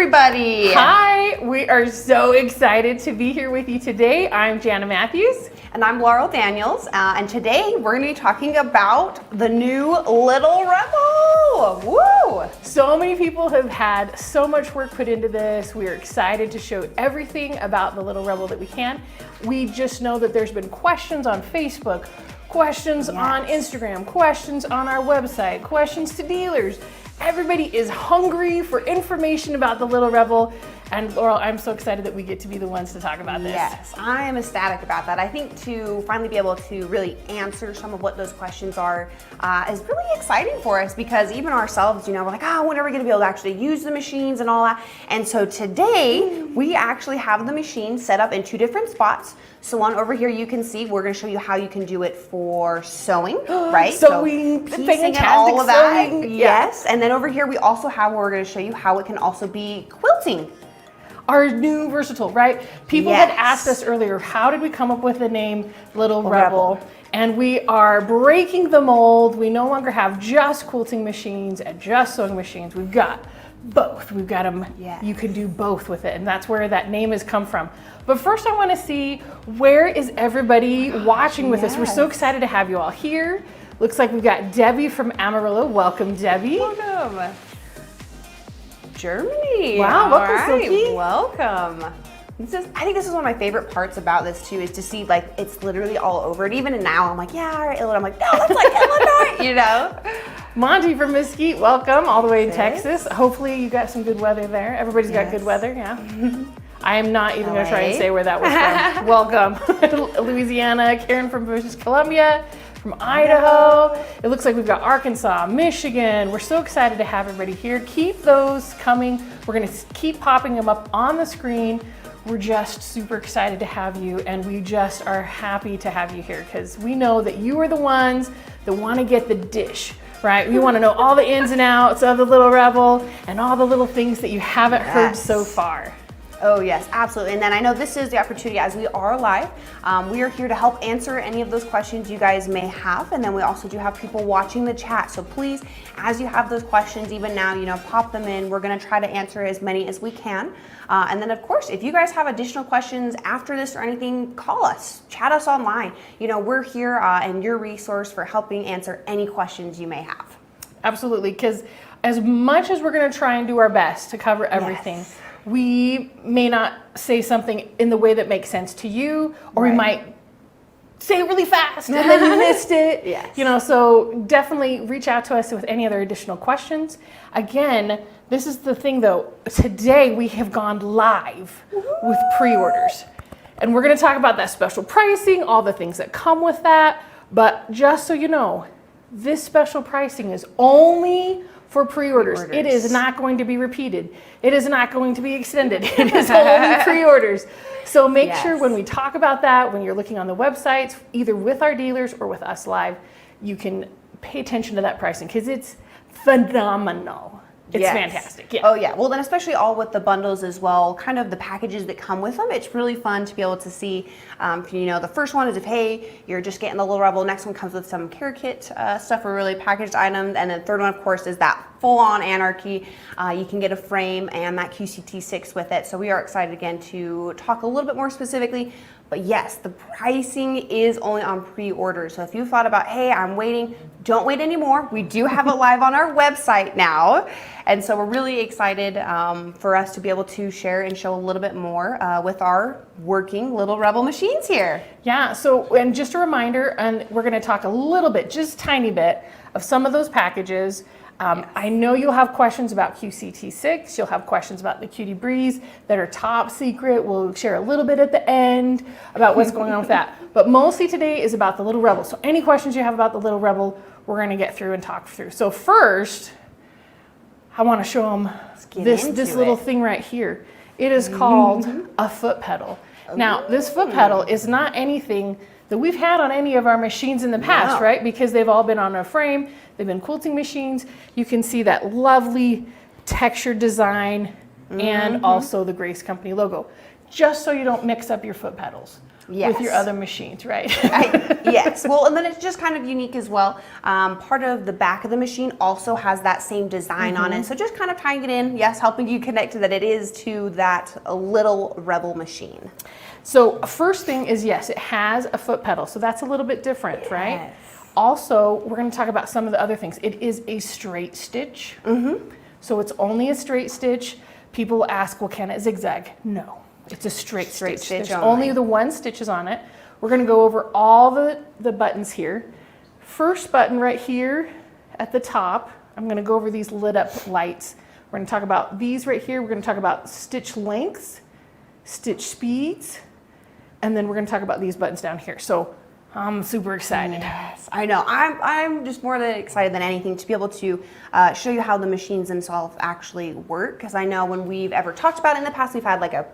everybody. Hi, we are so excited to be here with you today. I'm Jana Matthews. And I'm Laurel Daniels, and today we're going to be talking about the new Little Rebel. Woo! So many people have had so much work put into this. We are excited to show everything about the Little Rebel that we can. We just know that there's been questions on Facebook, questions on Instagram, questions on our website, questions to dealers. Everybody is hungry for information about the Little Rebel. And Laurel, I'm so excited that we get to be the ones to talk about this. Yes, I am ecstatic about that. I think to finally be able to really answer some of what those questions are is really exciting for us, because even ourselves, you know, we're like, oh, when are we going to be able to actually use the machines and all that? And so today we actually have the machine set up in two different spots. So one over here you can see, we're going to show you how you can do it for sewing, right? Sewing, piecing and all of that. Yes. And then over here we also have, where we're going to show you how it can also be quilting. Our new Versatility, right? People had asked us earlier, how did we come up with the name Little Rebel? And we are breaking the mold. We no longer have just quilting machines and just sewing machines. We've got both. We've got them. You can do both with it. And that's where that name has come from. But first I want to see, where is everybody watching with us? We're so excited to have you all here. Looks like we've got Debbie from Amarillo. Welcome, Debbie. Welcome. Germany. Wow, welcome, Silky. Welcome. I think this is one of my favorite parts about this too, is to see like it's literally all over it. Even now, I'm like, yeah, all right, Illinois. I'm like, no, that's like Illinois, you know. Monty from Mesquite, welcome all the way in Texas. Hopefully you got some good weather there. Everybody's got good weather, I am not even going to try and say where that was from. Welcome. Louisiana, Karen from British Columbia. From Idaho. It looks like we've got Arkansas, Michigan. We're so excited to have everybody here. Keep those coming. We're gonna keep popping them up on the screen. We're just super excited to have you, and we just are happy to have you here, because we know that you are the ones that wanna get the dish, right? We wanna know all the ins and outs of the Little Rebel and all the little things that you haven't heard so far. Oh yes, absolutely. And then I know this is the opportunity, as we are live, we are here to help answer any of those questions you guys may have. And then we also do have people watching the chat. So please, as you have those questions, even now, you know, pop them in. We're gonna try to answer as many as we can. And then of course, if you guys have additional questions after this or anything, call us, chat us online. You know, we're here and your resource for helping answer any questions you may have. Absolutely, because as much as we're gonna try and do our best to cover everything, we may not say something in the way that makes sense to you, or we might say it really fast and then you missed it. You know, so definitely reach out to us with any other additional questions. Again, this is the thing though, today we have gone live with pre-orders, and we're going to talk about that special pricing, all the things that come with that. But just so you know, this special pricing is only for pre-orders. It is not going to be repeated. It is not going to be extended. It is only pre-orders. So make sure when we talk about that, when you're looking on the websites, either with our dealers or with us live, you can pay attention to that pricing, because it's phenomenal. It's fantastic. Oh yeah. Well, then especially all with the bundles as well, kind of the packages that come with them. It's really fun to be able to see, you know, the first one is if, hey, you're just getting the Little Rebel. Next one comes with some care kit stuff or really packaged items. And then third one, of course, is that full-on anarchy. You can get a frame and that QCT6 with it. So we are excited again to talk a little bit more specifically. But yes, the pricing is only on pre-order. So if you thought about, hey, I'm waiting, don't wait anymore. We do have it live on our website now. And so we're really excited for us to be able to share and show a little bit more with our working Little Rebel machines here. Yeah, so, and just a reminder, and we're gonna talk a little bit, just a tiny bit, of some of those packages. I know you'll have questions about QCT6, you'll have questions about the Cutie Breeze that are top secret. We'll share a little bit at the end about what's going on with that. But mostly today is about the Little Rebel. So any questions you have about the Little Rebel, we're gonna get through and talk through. So first, I wanna show them this little thing right here. It is called a foot pedal. Now, this foot pedal is not anything that we've had on any of our machines in the past, right? Because they've all been on a frame, they've been quilting machines. You can see that lovely textured design and also the Grace Company logo, just so you don't mix up your foot pedals. with your other machines, right? Yes. Well, and then it's just kind of unique as well. Part of the back of the machine also has that same design on it. So just kind of tying it in, yes, helping you connect that it is to that little Rebel machine. So first thing is, yes, it has a foot pedal. So that's a little bit different, right? Also, we're going to talk about some of the other things. It is a straight stitch. So it's only a straight stitch. People will ask, well, can it zigzag? No. It's a straight stitch. There's only the one stitches on it. We're going to go over all the buttons here. First button right here at the top, I'm going to go over these lit up lights. We're going to talk about these right here. We're going to talk about stitch lengths, stitch speeds, and then we're going to talk about these buttons down here. So I'm super excited. Yes, I know. I'm just more than excited than anything to be able to show you how the machines themselves actually work. Because I know when we've ever talked about it in the past, we've had like a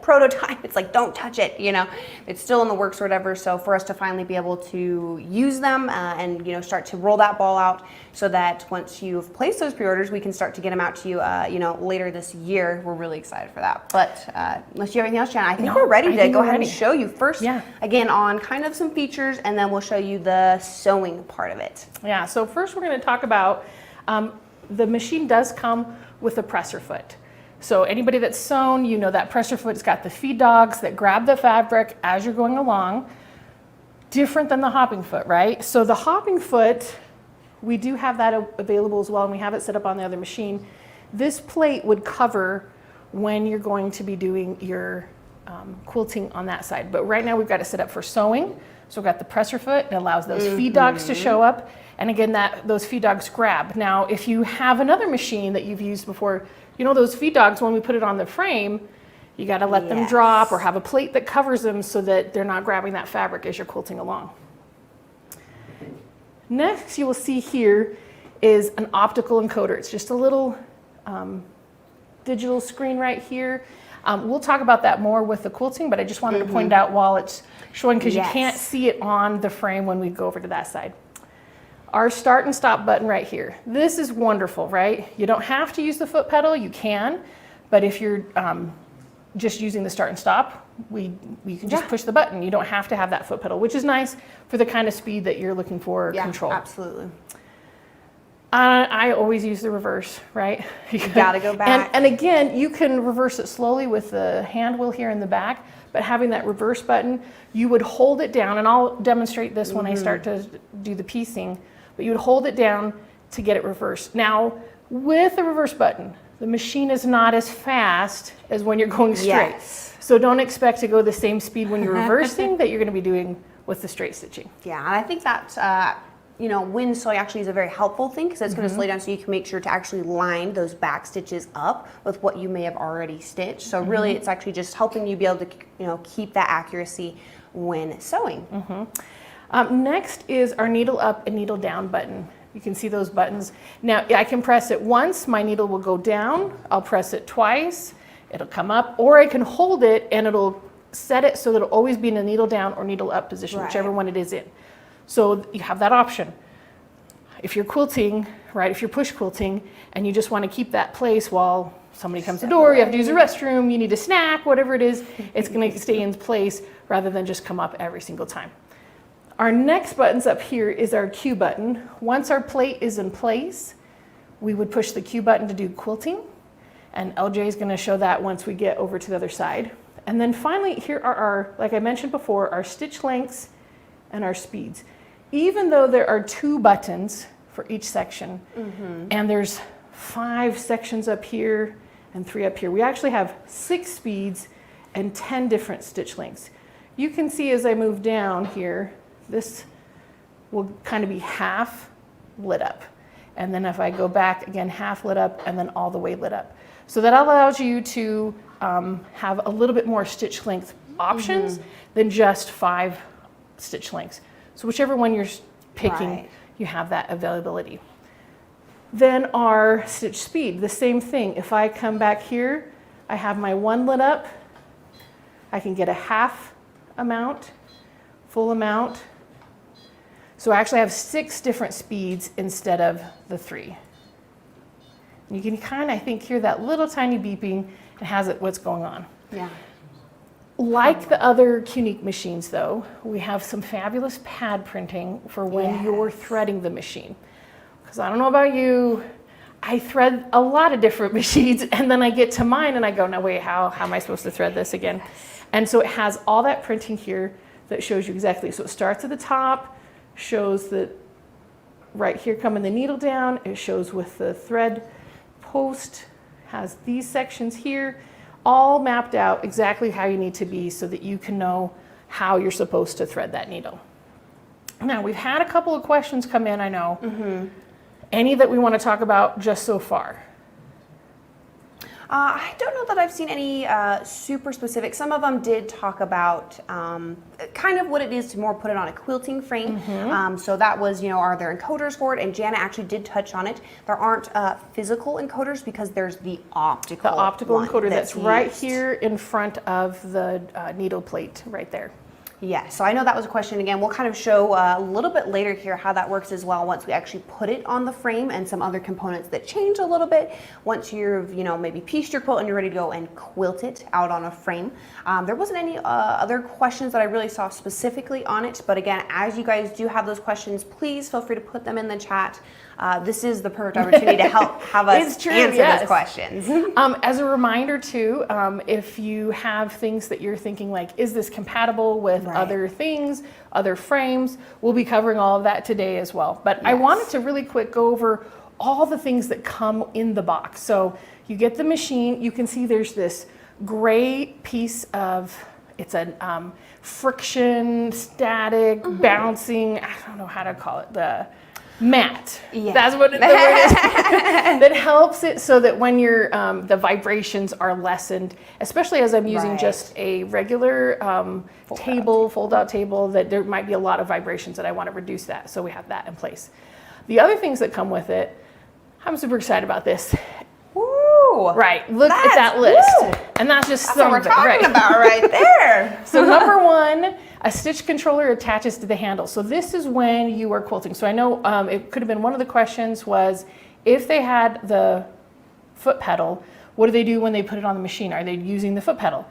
prototype. It's like, don't touch it, you know, it's still in the works or whatever. So for us to finally be able to use them and, you know, start to roll that ball out so that once you've placed those pre-orders, we can start to get them out to you, you know, later this year. We're really excited for that. But unless you have anything else, Jen, I think we're ready to go ahead and show you first, again, on kind of some features, and then we'll show you the sewing part of it. Yeah, so first we're going to talk about the machine does come with a presser foot. So anybody that's sewn, you know that presser foot's got the feed dogs that grab the fabric as you're going along. Different than the hopping foot, right? So the hopping foot, we do have that available as well, and we have it set up on the other machine. This plate would cover when you're going to be doing your quilting on that side. But right now we've got it set up for sewing. So we've got the presser foot. It allows those feed dogs to show up. And again, those feed dogs grab. Now, if you have another machine that you've used before, you know those feed dogs, when we put it on the frame, you got to let them drop or have a plate that covers them so that they're not grabbing that fabric as you're quilting along. Next, you will see here is an optical encoder. It's just a little digital screen right here. We'll talk about that more with the quilting, but I just wanted to point out while it's showing, because you can't see it on the frame when we go over to that side. Our start and stop button right here. This is wonderful, right? You don't have to use the foot pedal, you can, but if you're just using the start and stop, you can just push the button. You don't have to have that foot pedal, which is nice for the kind of speed that you're looking for control. Absolutely. I always use the reverse, right? You gotta go back. And again, you can reverse it slowly with the hand wheel here in the back, but having that reverse button, you would hold it down, and I'll demonstrate this when I start to do the piecing, but you would hold it down to get it reversed. Now, with the reverse button, the machine is not as fast as when you're going straight. So don't expect to go the same speed when you're reversing that you're gonna be doing with the straight stitching. Yeah, and I think that, you know, wind sewing actually is a very helpful thing, because it's going to slow down so you can make sure to actually line those back stitches up with what you may have already stitched. So really it's actually just helping you be able to, you know, keep that accuracy when sewing. Next is our needle up and needle down button. You can see those buttons. Now I can press it once, my needle will go down. I'll press it twice, it'll come up, or I can hold it and it'll set it so that it'll always be in a needle down or needle up position, whichever one it is in. So you have that option. If you're quilting, right, if you're push quilting and you just want to keep that place while somebody comes to the door, you have to use the restroom, you need a snack, whatever it is, it's going to stay in place rather than just come up every single time. Our next buttons up here is our Q button. Once our plate is in place, we would push the Q button to do quilting, and LJ is going to show that once we get over to the other side. And then finally, here are our, like I mentioned before, our stitch lengths and our speeds. Even though there are 2 buttons for each section, and there's 5 sections up here and 3 up here, we actually have 6 speeds and 10 different stitch lengths. You can see as I move down here, this will kind of be half lit up. And then if I go back again, half lit up, and then all the way lit up. So that allows you to have a little bit more stitch length options than just 5 stitch lengths. So whichever one you're picking, you have that availability. Then our stitch speed, the same thing. If I come back here, I have my 1 lit up. I can get a half amount, full amount. So I actually have 6 different speeds instead of the 3. And you can kind of, I think, hear that little tiny beeping. It has what's going on. Like the other Qunique machines though, we have some fabulous pad printing for when you're threading the machine. Because I don't know about you, I thread a lot of different machines and then I get to mine and I go, no wait, how am I supposed to thread this again? And so it has all that printing here that shows you exactly. So it starts at the top, shows that right here coming the needle down, it shows with the thread post, has these sections here, all mapped out exactly how you need to be so that you can know how you're supposed to thread that needle. Now we've had a couple of questions come in, I know. Any that we want to talk about just so far? I don't know that I've seen any super specific. Some of them did talk about kind of what it is to more put it on a quilting frame. So that was, are there encoders for it? And Jana actually did touch on it. There aren't physical encoders because there's the optical. The optical encoder that's used right here in front of the needle plate right there. Yeah, so I know that was a question. Again, we'll kind of show a little bit later here how that works as well once we actually put it on the frame, and some other components that change a little bit once you've, maybe pieced your quilt and you're ready to go and quilt it out on a frame. There wasn't any other questions that I really saw specifically on it, but again, as you guys do have those questions, please feel free to put them in the chat. This is the perfect opportunity to help have us answer those questions. As a reminder too, if you have things that you're thinking like, is this compatible with other things, other frames, we'll be covering all of that today as well. But I wanted to really quick go over all the things that come in the box. So you get the machine, you can see there's this gray piece of, it's a friction, static, bouncing, I don't know how to call it, the mat. That's what the word is. That helps it so that when you're the vibrations are lessened, especially as I'm using just a regular fold-out table, that there might be a lot of vibrations that I want to reduce that. So we have that in place. The other things that come with it, I'm super excited about this. Woo! Right, look at that list. And that's just some what we're talking about right there. So number one, a stitch controller attaches to the handle. So this is when you are quilting. So I know it could have been one of the questions was, if they had the foot pedal, what do they do when they put it on the machine? Are they using the foot pedal?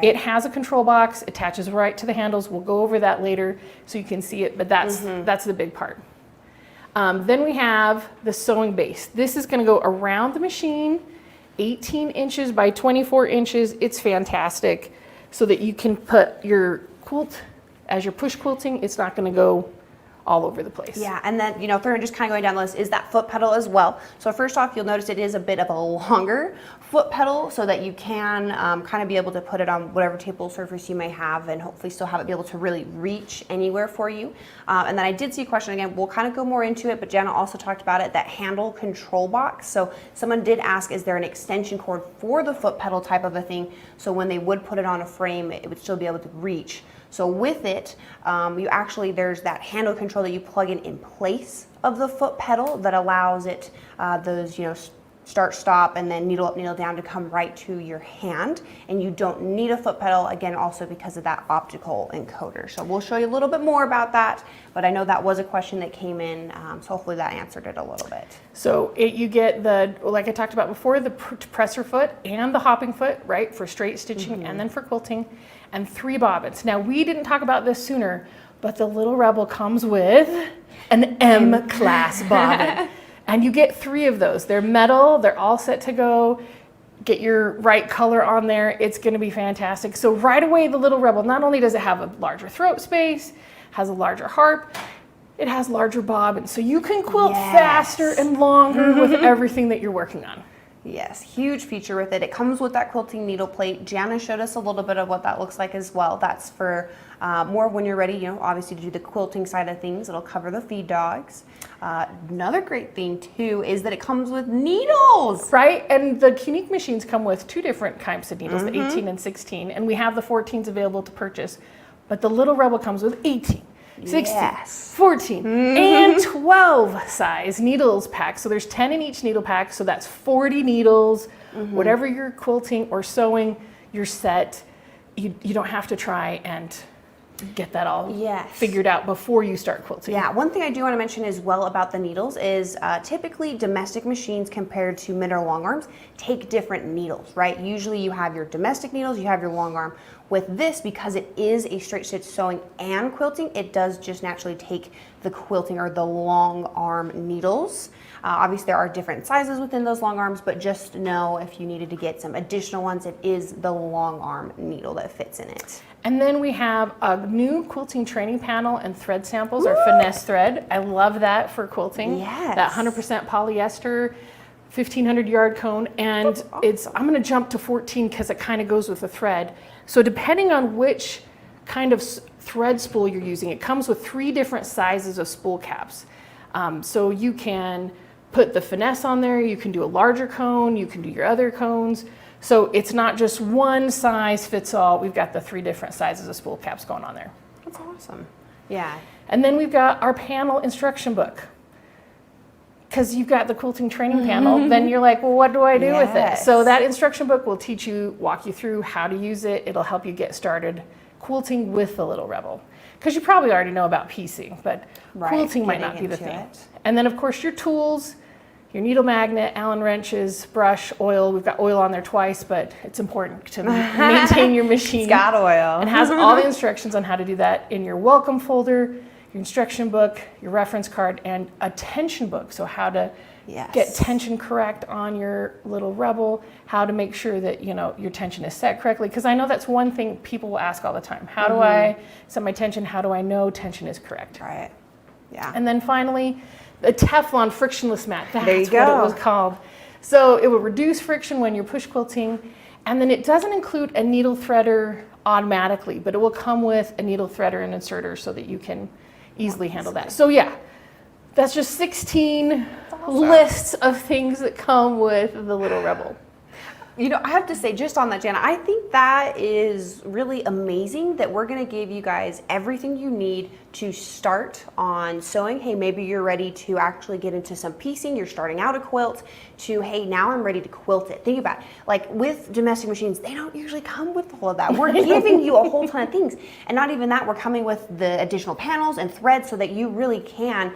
It has a control box, attaches right to the handles. We'll go over that later so you can see it, but that's the big part. Then we have the sewing base. This is going to go around the machine, 18 inches by 24 inches. It's fantastic so that you can put your quilt, as you're push quilting, it's not going to go all over the place. Yeah, and then, just kind of going down the list is that foot pedal as well. So first off, you'll notice it is a bit of a longer foot pedal so that you can kind of be able to put it on whatever table surface you may have and hopefully still have it be able to really reach anywhere for you. And then I did see a question, again, we'll kind of go more into it, but Jana also talked about it, that handle control box. So someone did ask, is there an extension cord for the foot pedal type of a thing? So when they would put it on a frame, it would still be able to reach. So with it, there's that handle control that you plug in place of the foot pedal that allows it, those, start, stop, and then needle up, needle down to come right to your hand. And you don't need a foot pedal, again, also because of that optical encoder. So we'll show you a little bit more about that, but I know that was a question that came in, so hopefully that answered it a little bit. So you get the, like I talked about before, the presser foot and the hopping foot, right, for straight stitching and then for quilting, and 3 bobbins. Now we didn't talk about this sooner, but the Little Rebel comes with an M-class bobbin. And you get 3 of those. They're metal, they're all set to go. Get your right color on there, it's gonna be fantastic. So right away, the Little Rebel, not only does it have a larger throat space, has a larger harp, it has larger bobbins. So you can quilt faster and longer with everything that you're working on. Yes, huge feature with it. It comes with that quilting needle plate. Jana showed us a little bit of what that looks like as well. That's for more when you're ready, obviously to do the quilting side of things. It'll cover the feed dogs. Another great thing too is that it comes with needles. Right, and the Qunique machines come with 2 different types of needles, the 18 and 16, and we have the 14s available to purchase, but the Little Rebel comes with 18. 16, 14, and 12 size needles pack. So there's 10 in each needle pack, so that's 40 needles. Whatever you're quilting or sewing, you're set. You don't have to try and get that all Yes. figured out before you start quilting. Yeah, one thing I do want to mention as well about the needles is typically domestic machines compared to mid or long arms take different needles, right? Usually you have your domestic needles, you have your long arm. With this, because it is a straight stitch sewing and quilting, it does just naturally take the quilting or the long arm needles. Obviously there are different sizes within those long arms, but just know if you needed to get some additional ones, it is the long arm needle that fits in it. And then we have a new quilting training panel and thread samples, or finesse thread. I love that for quilting. Yes. That 100% polyester, 1,500 yard cone, and awesome. it's, I'm gonna jump to 14 because it kind of goes with the thread. So depending on which kind of thread spool you're using, it comes with 3 different sizes of spool caps. So you can put the finesse on there, you can do a larger cone, you can do your other cones. So it's not just one size fits all. We've got the 3 different sizes of spool caps going on there. That's awesome. Yeah. And then we've got our panel instruction book. Because you've got the quilting training panel, then you're like, well, what do I do with it? Yes. So that instruction book will teach you, walk you through how to use it. It'll help you get started quilting with the Little Rebel. Because you probably already know about piecing, but Right, quilting might not getting be the into thing. it. And then of course your tools, your needle magnet, Allen wrenches, brush, oil. We've got oil on there twice, but it's important to maintain your machine. It's got oil. And has all the instructions on how to do that in your welcome folder, your instruction book, your reference card, and a tension book. So how to Yes. get tension correct on your Little Rebel, how to make sure that your tension is set correctly. Because I know that's one thing people will ask all the time. How do I set my tension? How do I know tension is correct? Right. Yeah. And then finally, the Teflon frictionless mat. That's There you what go. it was called. So it will reduce friction when you're push quilting. And then it doesn't include a needle threader automatically, but it will come with a needle threader and inserter so that you can easily handle that. So yeah, that's just 16 lists of things that come with the Little Rebel. I have to say, just on that, Jana, I think that is really amazing that we're going to give you guys everything you need to start on sewing. Hey, maybe you're ready to actually get into some piecing. You're starting out a quilt to, hey, now I'm ready to quilt it. Think about it. Like with domestic machines, they don't usually come with all of that. We're giving you a whole ton of things. And not even that, we're coming with the additional panels and threads so that you really can,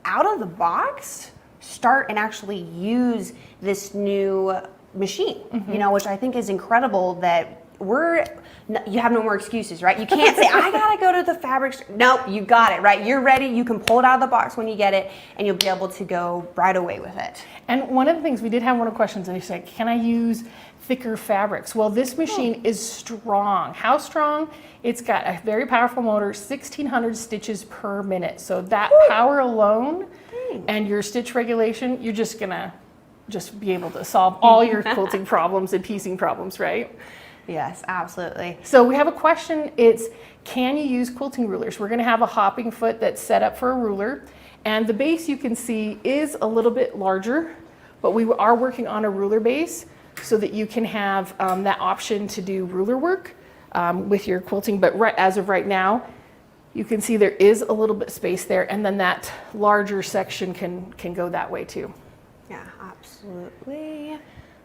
out of the box, start and actually use this new machine, which I think is incredible that you have no more excuses, right? You can't say, I gotta go to the fabric store. Nope, you got it, right? You're ready, you can pull it out of the box when you get it, and you'll be able to go right away with it. And one of the things, we did have one of the questions, and they said, can I use thicker fabrics? Well, this machine is strong. How strong? It's got a very powerful motor, 1,600 stitches per minute. So that power alone and your stitch regulation, you're just gonna be able to solve all your quilting problems and piecing problems, right? Yes, absolutely. So we have a question. It's, can you use quilting rulers? We're gonna have a hopping foot that's set up for a ruler. And the base you can see is a little bit larger, but we are working on a ruler base so that you can have that option to do ruler work with your quilting. But as of right now, you can see there is a little bit space there, and then that larger section can go that way too. Yeah, absolutely.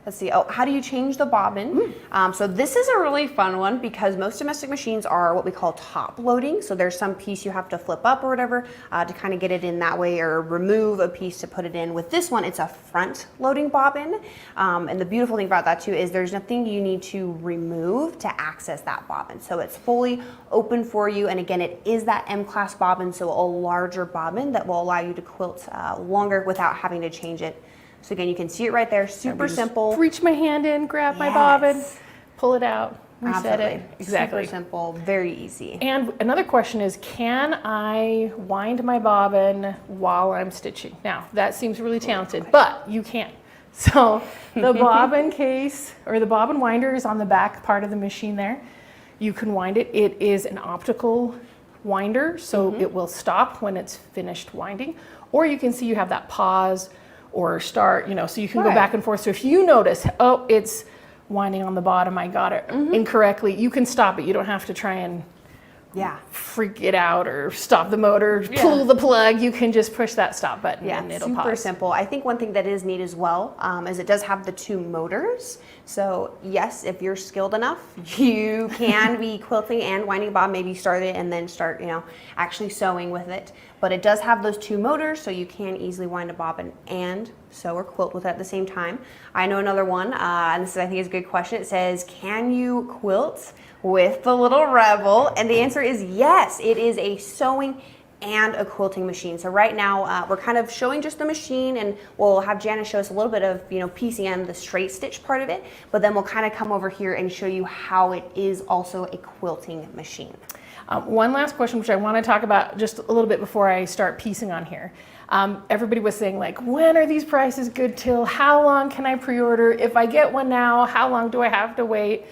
Let's see. Oh, how do you change the bobbin? So this is a really fun one because most domestic machines are what we call top loading. So there's some piece you have to flip up or whatever to kind of get it in that way, or remove a piece to put it in. With this one, it's a front loading bobbin. And the beautiful thing about that too is there's nothing you need to remove to access that bobbin. So it's fully open for you. And again, it is that M-class bobbin, so a larger bobbin that will allow you to quilt longer without having to change it. So again, you can see it right there, super simple. Reach my hand in, grab my bobbin, pull it out, reset it. Exactly. Super simple, very easy. And another question is, can I wind my bobbin while I'm stitching? Now, that seems really talented, but you can't. So the bobbin case, or the bobbin winder, is on the back part of the machine there. You can wind it. It is an optical winder, so it will stop when it's finished winding. Or you can see you have that pause or start, so you can go back and forth. So if you notice, oh, it's winding on the bottom, I got it incorrectly, you can stop it. You don't have to try and freak it out or stop the motor, pull the plug, you can just push that stop button and it'll pause. Super simple. I think one thing that is neat as well is it does have the 2 motors. So yes, if you're skilled enough, you can be quilting and winding bob, maybe start it and then start, actually sewing with it. But it does have those 2 motors, so you can easily wind a bobbin and sew or quilt with it at the same time. I know another one, and this is, I think, is a good question. It says, can you quilt with the little Rebel? And the answer is yes. It is a sewing and a quilting machine. So right now we're kind of showing just the machine, and we'll have Jana show us a little bit of piecing and the straight stitch part of it, but then we'll kind of come over here and show you how it is also a quilting machine. One last question, which I want to talk about just a little bit before I start piecing on here. Everybody was saying, like, when are these prices good till? How long can I pre-order? If I get one now, how long do I have to wait?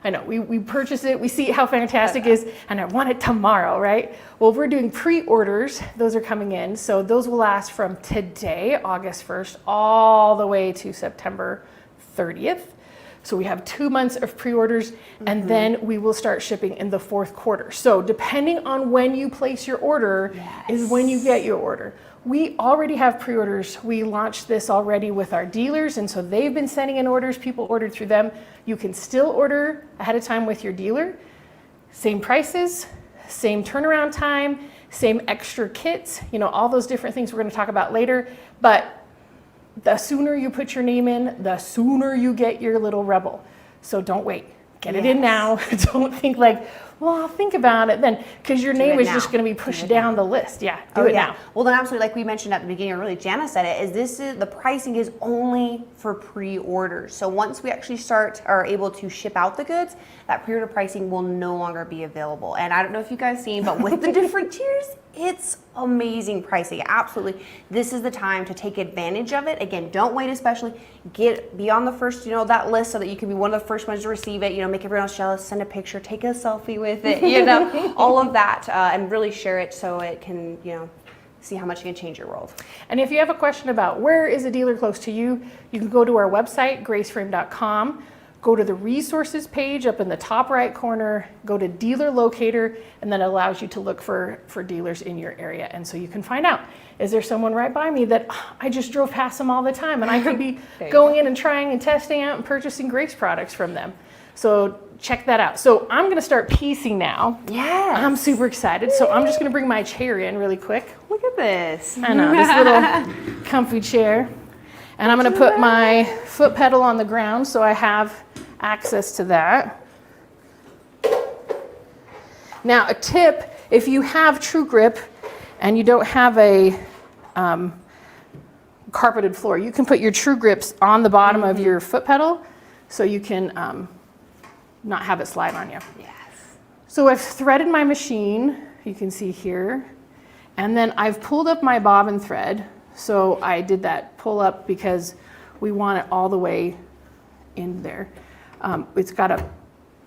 I know, we purchase it, we see how fantastic it is, and I want it tomorrow, right? Well, we're doing pre-orders. Those are coming in. So those will last from today, August 1st, all the way to September 30th. So we have 2 months of pre-orders, and then we will start shipping in the 4th quarter. So depending on when you place your order is when you get your order. We already have pre-orders. We launched this already with our dealers, and so they've been sending in orders. People ordered through them. You can still order ahead of time with your dealer. Same prices, same turnaround time, same extra kits, all those different things we're going to talk about later. But the sooner you put your name in, the sooner you get your little Rebel. So don't wait. Get it in now. Don't think like, well, I'll think about it then, because your name is just going to be pushed down the list. Do it now. Well, then absolutely, like we mentioned at the beginning, or really Jana said it, is the pricing is only for pre-orders. So once we actually are able to ship out the goods, that pre-order pricing will no longer be available. And I don't know if you guys seen, but with the different tiers, it's amazing pricing. Absolutely. This is the time to take advantage of it. Again, don't wait, especially be on the first, that list so that you can be one of the first ones to receive it, make everyone else jealous, send a picture, take a selfie with it, all of that, and really share it so it can, see how much it can change your world. And if you have a question about where is a dealer close to you, you can go to our website, graceframe.com. Go to the resources page up in the top right corner, go to dealer locator, and then it allows you to look for dealers in your area. And so you can find out, is there someone right by me that I just drove past them all the time and I could be going in and trying and testing out and purchasing Grace products from them. So check that out. So I'm gonna start piecing now. Yes. I'm super excited. So I'm just gonna bring my chair in really quick. Look at this. I know, this little comfy chair. And I'm gonna put my foot pedal on the ground so I have access to that. Now a tip, if you have True Grip and you don't have a carpeted floor, you can put your True Grips on the bottom of your foot pedal so you can not have it slide on you. Yes. So I've threaded my machine, you can see here, and then I've pulled up my bobbin thread. So I did that pull up because we want it all the way in there. It's got a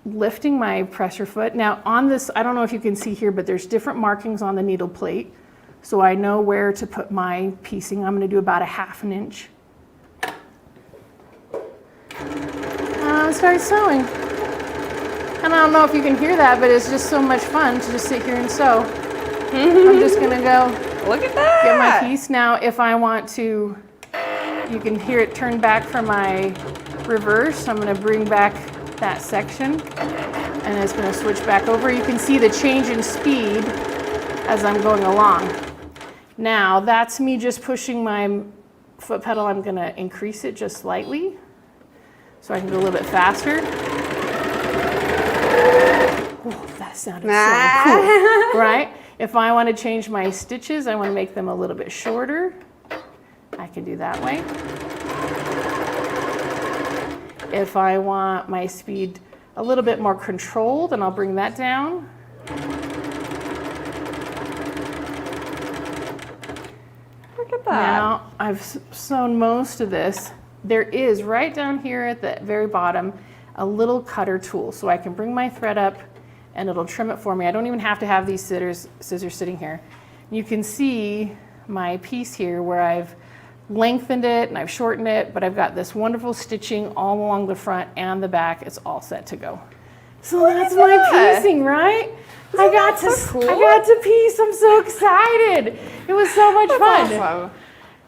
lifting my pressure foot. Now on this, I don't know if you can see here, but there's different markings on the needle plate. So I know where to put my piecing. I'm gonna do about a 1/2 inch. Start sewing. And I don't know if you can hear that, but it's just so much fun to just sit here and sew. I'm just gonna go look at that. Get my piece. Now if I want to, you can hear it turn back for my reverse. I'm gonna bring back that section and it's gonna switch back over. You can see the change in speed as I'm going along. Now that's me just pushing my foot pedal. I'm gonna increase it just slightly so I can go a little bit faster. Oh, that sounded so cool, right? If I want to change my stitches, I want to make them a little bit shorter. I can do that way. If I want my speed a little bit more controlled, then I'll bring that down. Look at that. Now I've sewn most of this. There is right down here at the very bottom a little cutter tool, so I can bring my thread up and it'll trim it for me. I don't even have to have these scissors sitting here. You can see my piece here where I've lengthened it and I've shortened it, but I've got this wonderful stitching all along the front and the back. It's all set to go. So that's my piecing, right? I got to piece. I'm so excited. It was so much fun. Awesome.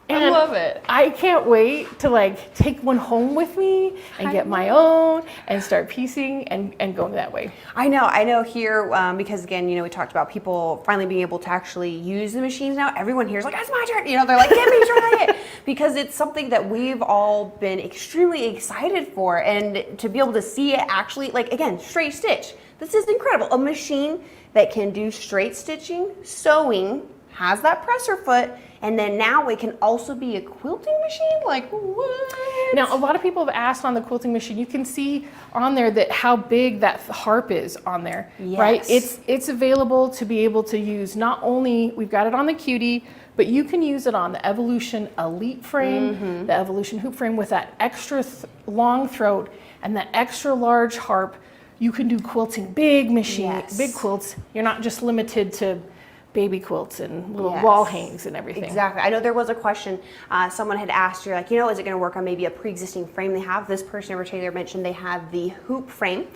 And I love it. I can't wait to like take one home with me and get my own and start piecing and going that way. I know here, because again, we talked about people finally being able to actually use the machines now. Everyone here is like, that's my turn. They're like, get me try it. Because it's something that we've all been extremely excited for. And to be able to see it actually, like, again, straight stitch. This is incredible. A machine that can do straight stitching, sewing, has that presser foot, and then now it can also be a quilting machine? Like, what? Now, a lot of people have asked on the quilting machine, you can see on there that how big that harp is on there, right? It's available to be able to use not only, we've got it on the Cutie, but you can use it on the Evolution Elite frame, the Evolution hoop frame with that extra long throat and that extra large harp. You can do quilting, big machine, big quilts. You're not just limited to baby quilts and little wall hangs and everything. Exactly. I know there was a question, someone had asked, you're like, is it going to work on maybe a pre-existing frame they have? This person in particular mentioned they had the hoop frame.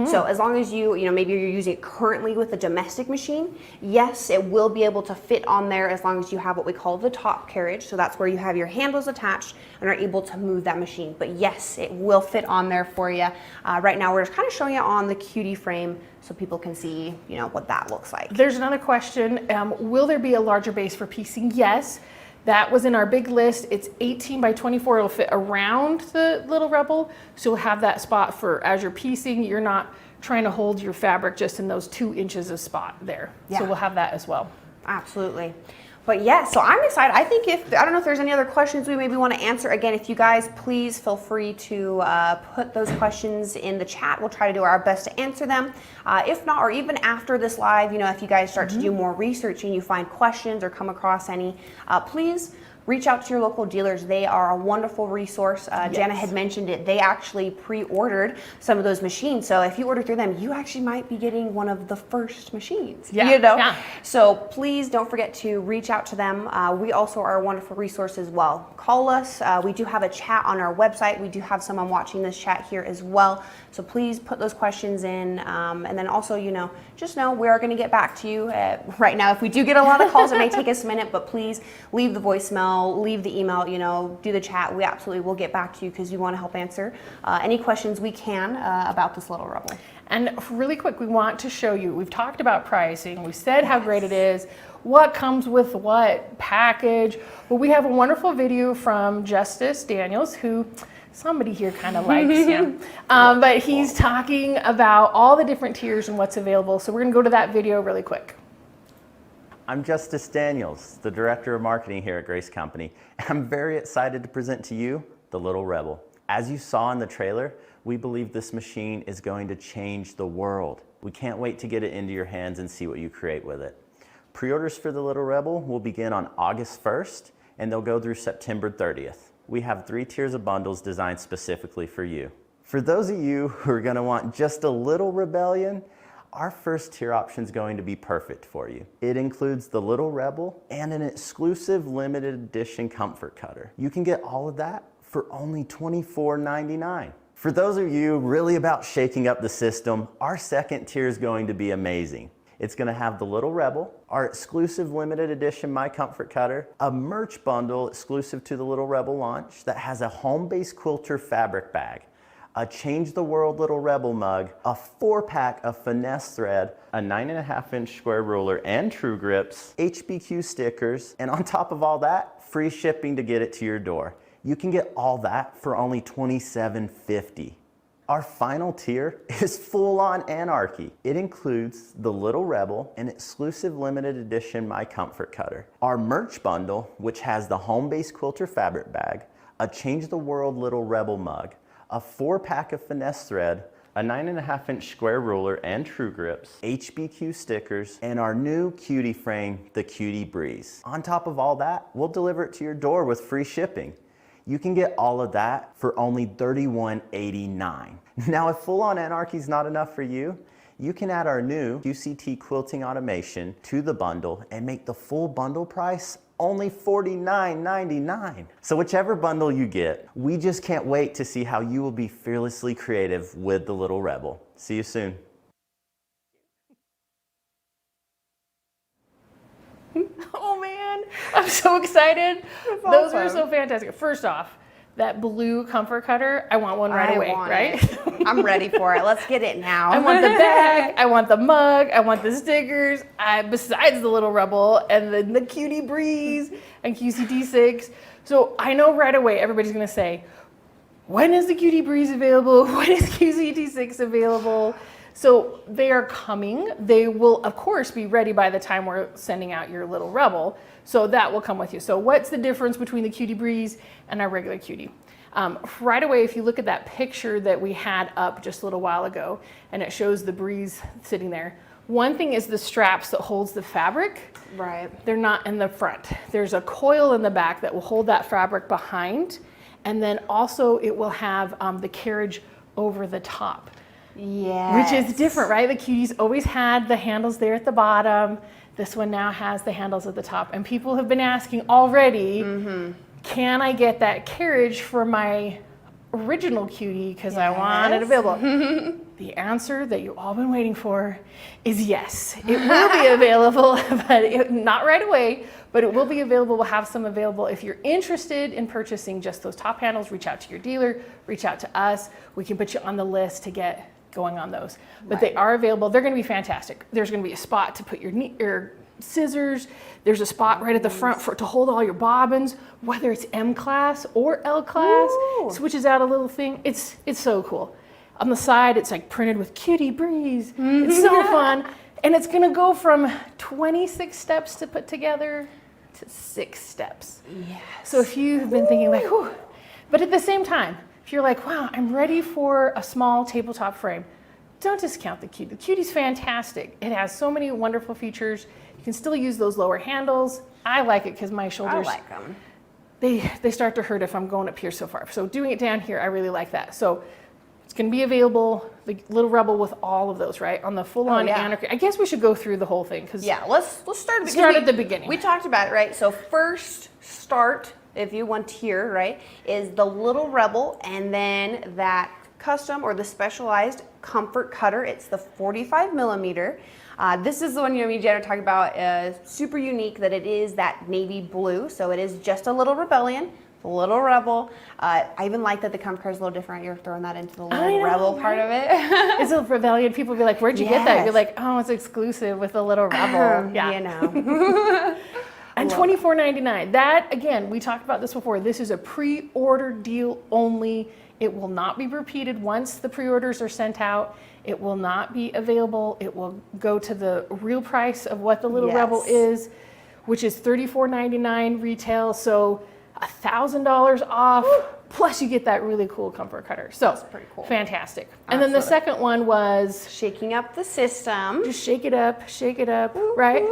So as long as maybe you're using it currently with a domestic machine, yes, it will be able to fit on there as long as you have what we call the top carriage. So that's where you have your handles attached and are able to move that machine. But yes, it will fit on there for you. Right now we're just kind of showing it on the Cutie frame so people can see, what that looks like. There's another question. Will there be a larger base for piecing? Yes, that was in our big list. It's 18 by 24. It'll fit around the Little Rebel. So you'll have that spot for, as you're piecing, you're not trying to hold your fabric just in those 2 inches of spot there. Yeah. So we'll have that as well. Absolutely. But yeah, so I'm excited. I think I don't know if there's any other questions we maybe want to answer. Again, if you guys please feel free to put those questions in the chat. We'll try to do our best to answer them. If not, or even after this live, if you guys start to do more research and you find questions or come across any, please reach out to your local dealers. They are a wonderful resource. Jana had mentioned it. They actually pre-ordered some of those machines. So if you order through them, you actually might be getting one of the first machines. So please don't forget to reach out to them. We also are a wonderful resource as well. Call us. We do have a chat on our website. We do have someone watching this chat here as well. So please put those questions in. And then also, just know we are going to get back to you. Right now, if we do get a lot of calls, it may take us a minute, but please leave the voicemail, leave the email, do the chat. We absolutely will get back to you because we want to help answer any questions we can about this Little Rebel. And really quick, we want to show you, we've talked about pricing, we said how great it is, what comes with what package. Well, we have a wonderful video from Justice Daniels, who somebody here kind of likes him. But he's talking about all the different tiers and what's available. So we're going to go to that video really quick. I'm Justice Daniels, the Director of Marketing here at Grace Company. And I'm very excited to present to you the Little Rebel. As you saw in the trailer, we believe this machine is going to change the world. We can't wait to get it into your hands and see what you create with it. Pre-orders for the Little Rebel will begin on August 1st and they'll go through September 30th. We have 3 tiers of bundles designed specifically for you. For those of you who are going to want just a little rebellion, our first tier option is going to be perfect for you. It includes the Little Rebel and an exclusive limited edition comfort cutter. You can get all of that for only $24.99. For those of you really about shaking up the system, our second tier is going to be amazing. It's going to have the Little Rebel, our exclusive limited edition My Comfort Cutter, a merch bundle exclusive to the Little Rebel launch that has a home-based quilter fabric bag, a Change the World Little Rebel mug, a 4-pack of finesse thread, a 9.5-inch square ruler and true grips, HBQ stickers, and on top of all that, free shipping to get it to your door. You can get all that for only $27.50. Our final tier is full-on anarchy. It includes the Little Rebel, an exclusive limited edition My Comfort Cutter, our merch bundle, which has the home-based quilter fabric bag, a Change the World Little Rebel mug, a 4-pack of finesse thread, a 9.5-inch square ruler and true grips, HBQ stickers, and our new cutie frame, the Cutie Breeze. On top of all that, we'll deliver it to your door with free shipping. You can get all of that for only $31.89. Now, if full-on anarchy is not enough for you, you can add our new QCT quilting automation to the bundle and make the full bundle price only $49.99. So whichever bundle you get, we just can't wait to see how you will be fearlessly creative with the Little Rebel. See you soon. man. I'm so excited. Those are awesome. so fantastic. First off, that blue comfort cutter, I want one right away, right? I'm ready for it. Let's get it now. I want the bag, I want the mug, I want the stickers, besides the Little Rebel, and then the Cutie Breeze and QCT6. So I know right away everybody's gonna say, when is the Cutie Breeze available? When is QCT6 available? So they are coming. They will, of course, be ready by the time we're sending out your Little Rebel. So that will come with you. So what's the difference between the Cutie Breeze and our regular Cutie? Right away, if you look at that picture that we had up just a little while ago, and it shows the Breeze sitting there, one thing is the straps that holds the fabric. Right. They're not in the front. There's a coil in the back that will hold that fabric behind, and then also it will have the carriage over the top. Yes. Which is different, right? The Cuties always had the handles there at the bottom. This one now has the handles at the top. And people have been asking already, can I get that carriage for my original Cutie because I want it available? The answer that you've all been waiting for is yes. It will be available, but not right away, but it will be available. We'll have some available. If you're interested in purchasing just those top handles, reach out to your dealer, reach out to us. We can put you on the list to get going on those. But they are available. They're going to be fantastic. There's going to be a spot to put your scissors. There's a spot right at the front to hold all your bobbins, whether it's M class or L class. Ooh. Switches out a little thing. It's so cool. On the side, it's like printed with Cutie Breeze. It's so fun. And it's going to go from 26 steps to put together to 6 steps. Yes. So if you've been thinking like, whew, but at the same time, if you're like, wow, I'm ready for a small tabletop frame, don't discount the Cutie. The Cutie's fantastic. It has so many wonderful features. You can still use those lower handles. I like it because my shoulders, I like them. they start to hurt if I'm going up here so far. So doing it down here, I really like that. So it's going to be available, the Little Rebel with all of those, right? On the full-on Anarchy. I guess we should go through the whole thing. Yeah, let's start at the beginning. We talked about it, right? So first start, if you want here, right, is the Little Rebel, and then that custom or the specialized comfort cutter. It's the 45 millimeter. This is the one, me and Jen are talking about, super unique that it is that navy blue. So it is just a Little Rebellion, the Little Rebel. I even like that the comfort cutter is a little different. You're throwing that into the Little Rebel part of it. It's a Rebellion. People be like, where'd you get that? You're like, oh, it's exclusive with the Little Rebel. You know. And $24.99. That, again, we talked about this before. This is a pre-order deal only. It will not be repeated once the pre-orders are sent out. It will not be available. It will go to the real price of what the Little Rebel is, which is $34.99 retail. So $1,000 off. Plus you get that really cool comfort cutter. So that's pretty cool. Fantastic. And then the second one was shaking up the system. Just shake it up, right?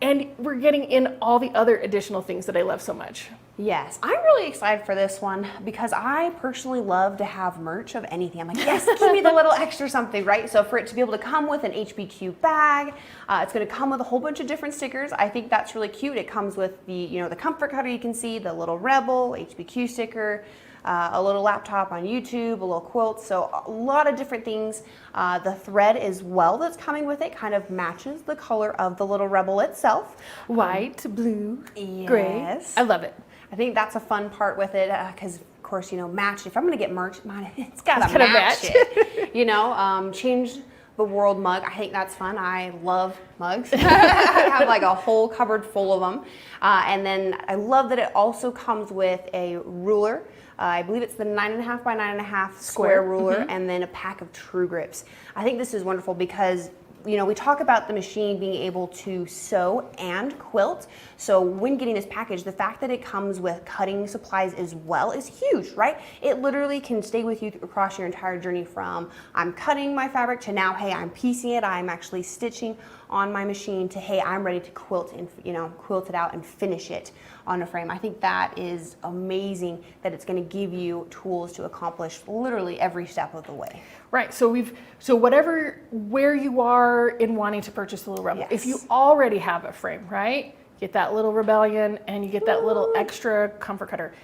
And we're getting in all the other additional things that I love so much. Yes, I'm really excited for this one because I personally love to have merch of anything. I'm like, yes, give me the little extra something, right? So for it to be able to come with an HBQ bag, it's going to come with a whole bunch of different stickers. I think that's really cute. It comes with the, the comfort cutter you can see, the Little Rebel, HBQ sticker, a little laptop on YouTube, a little quilt, so a lot of different things. The thread as well that's coming with it kind of matches the color of the Little Rebel itself. White, blue, gray. I love it. I think that's a fun part with it because, of course, match. If I'm going to get merch, it's got to match it. Change the world mug. I think that's fun. I love mugs. I have like a whole cupboard full of them. And then I love that it also comes with a ruler. I believe it's the 9.5 by 9.5 square ruler, and then a pack of True Grips. I think this is wonderful because we talk about the machine being able to sew and quilt. So when getting this package, the fact that it comes with cutting supplies as well is huge, right? It literally can stay with you across your entire journey from I'm cutting my fabric to now, hey, I'm piecing it, I'm actually stitching on my machine to, hey, I'm ready to quilt and, quilt it out and finish it on a frame. I think that is amazing that it's going to give you tools to accomplish literally every step of the way. Right. So where you are in wanting to purchase the Little Rebel, if you already have a frame, right? Get that Little Rebellion and you get that little extra comfort cutter.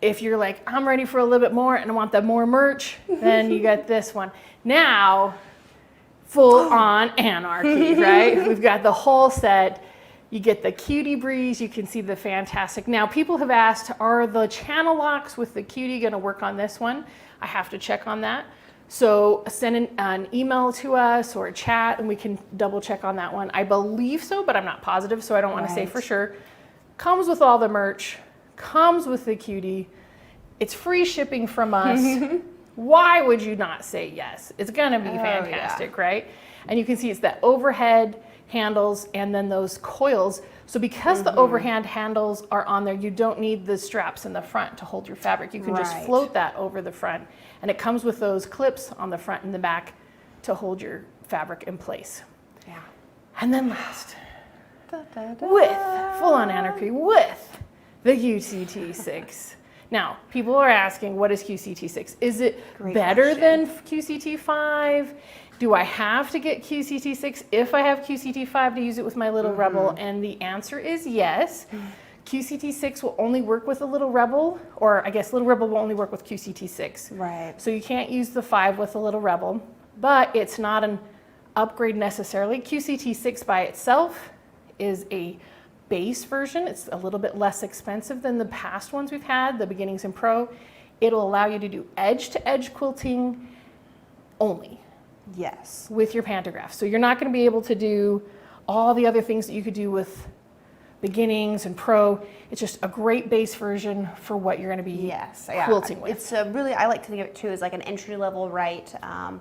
If you're like, I'm ready for a little bit more and I want the more merch, then you got this one. Now, full on anarchy, right? We've got the whole set. You get the Cutie Breeze. You can see the fantastic. Now, people have asked, are the channel locks with the Cutie going to work on this one? I have to check on that. So send an email to us or a chat and we can double check on that one. I believe so, but I'm not positive, so I don't want to say for sure. Comes with all the merch, comes with the Cutie. It's free shipping from us. Why would you not say yes? It's going to be fantastic, right? And you can see it's that overhead handles and then those coils. So because the overhand handles are on there, you don't need the straps in the front to hold your fabric. You can just float that over the front. And it comes with those clips on the front and the back to hold your fabric in place. Yeah. And then last, with full-on anarchy, with the QCT6. Now, people are asking, what is QCT6? Is it better than QCT5? Do I have to get QCT6 if I have QCT5 to use it with my Little Rebel? And the answer is yes. QCT6 will only work with a Little Rebel, or I guess Little Rebel will only work with QCT6. Right. So you can't use the 5 with a Little Rebel, but it's not an upgrade necessarily. QCT6 by itself is a base version. It's a little bit less expensive than the past ones we've had, the Beginnings and Pro. It'll allow you to do edge-to-edge quilting only. Yes. With your pantograph. So you're not going to be able to do all the other things that you could do with Beginnings and Pro. It's just a great base version for what you're going to be quilting with. It's really, I like to think of it too as like an entry level, right?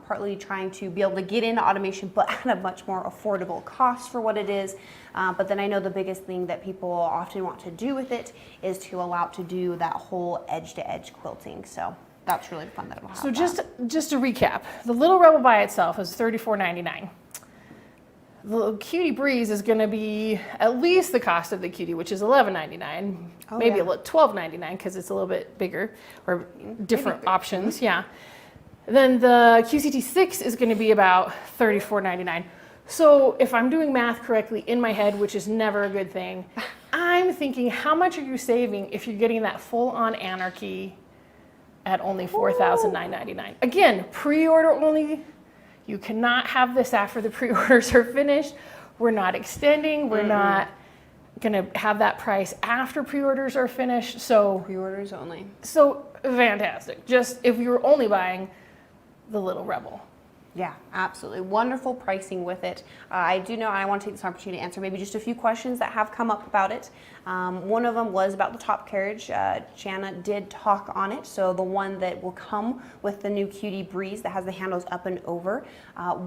Partly trying to be able to get into automation, but at a much more affordable cost for what it is. But then I know the biggest thing that people often want to do with it is to allow it to do that whole edge to edge quilting. So that's really fun that it'll have. So just to recap, the Little Rebel by itself is $34.99. The Cutie Breeze is going to be at least the cost of the Cutie, which is $11.99, maybe $12.99 because it's a little bit bigger or different options. Yeah. Then the QCT6 is going to be about $34.99. So if I'm doing math correctly in my head, which is never a good thing, I'm thinking, how much are you saving if you're getting that full-on anarchy at only $4,999? Again, pre-order only. You cannot have this after the pre-orders are finished. We're not extending. We're not going to have that price after pre-orders are finished. So pre-orders only. So fantastic. Just if you were only buying the Little Rebel. Yeah, absolutely. Wonderful pricing with it. I do know, I want to take this opportunity to answer maybe just a few questions that have come up about it. One of them was about the top carriage. Jana did talk on it. So the one that will come with the new Cutie Breeze that has the handles up and over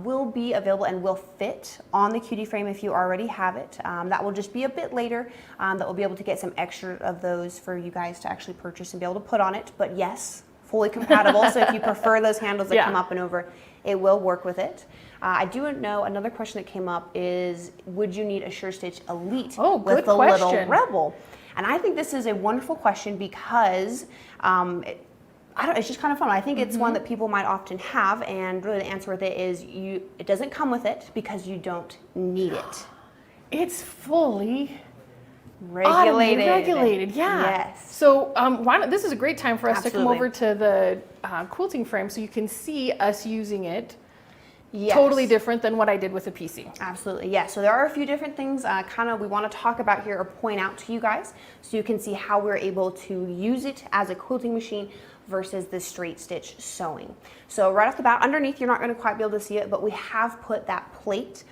will be available and will fit on the Cutie frame if you already have it. That will just be a bit later. That will be able to get some extra of those for you guys to actually purchase and be able to put on it. But yes, fully compatible. So if you prefer those handles that come up and over, it will work with it. I do know another question that came up is, would you need a SureStitch Elite with the Little Rebel? And I think this is a wonderful question because it's just kind of fun. I think it's one that people might often have, and really the answer with it is it doesn't come with it because you don't need it. It's fully regulated. Yeah. Yes. So this is a great time for us to come over to the quilting frame so you can see us using it. Yes. Totally different than what I did with a PC. Absolutely, yeah. So there are a few different things we want to talk about here or point out to you guys so you can see how we're able to use it as a quilting machine versus the straight stitch sewing. So right off the bat, underneath, you're not going to quite be able to see it, but we have put that plate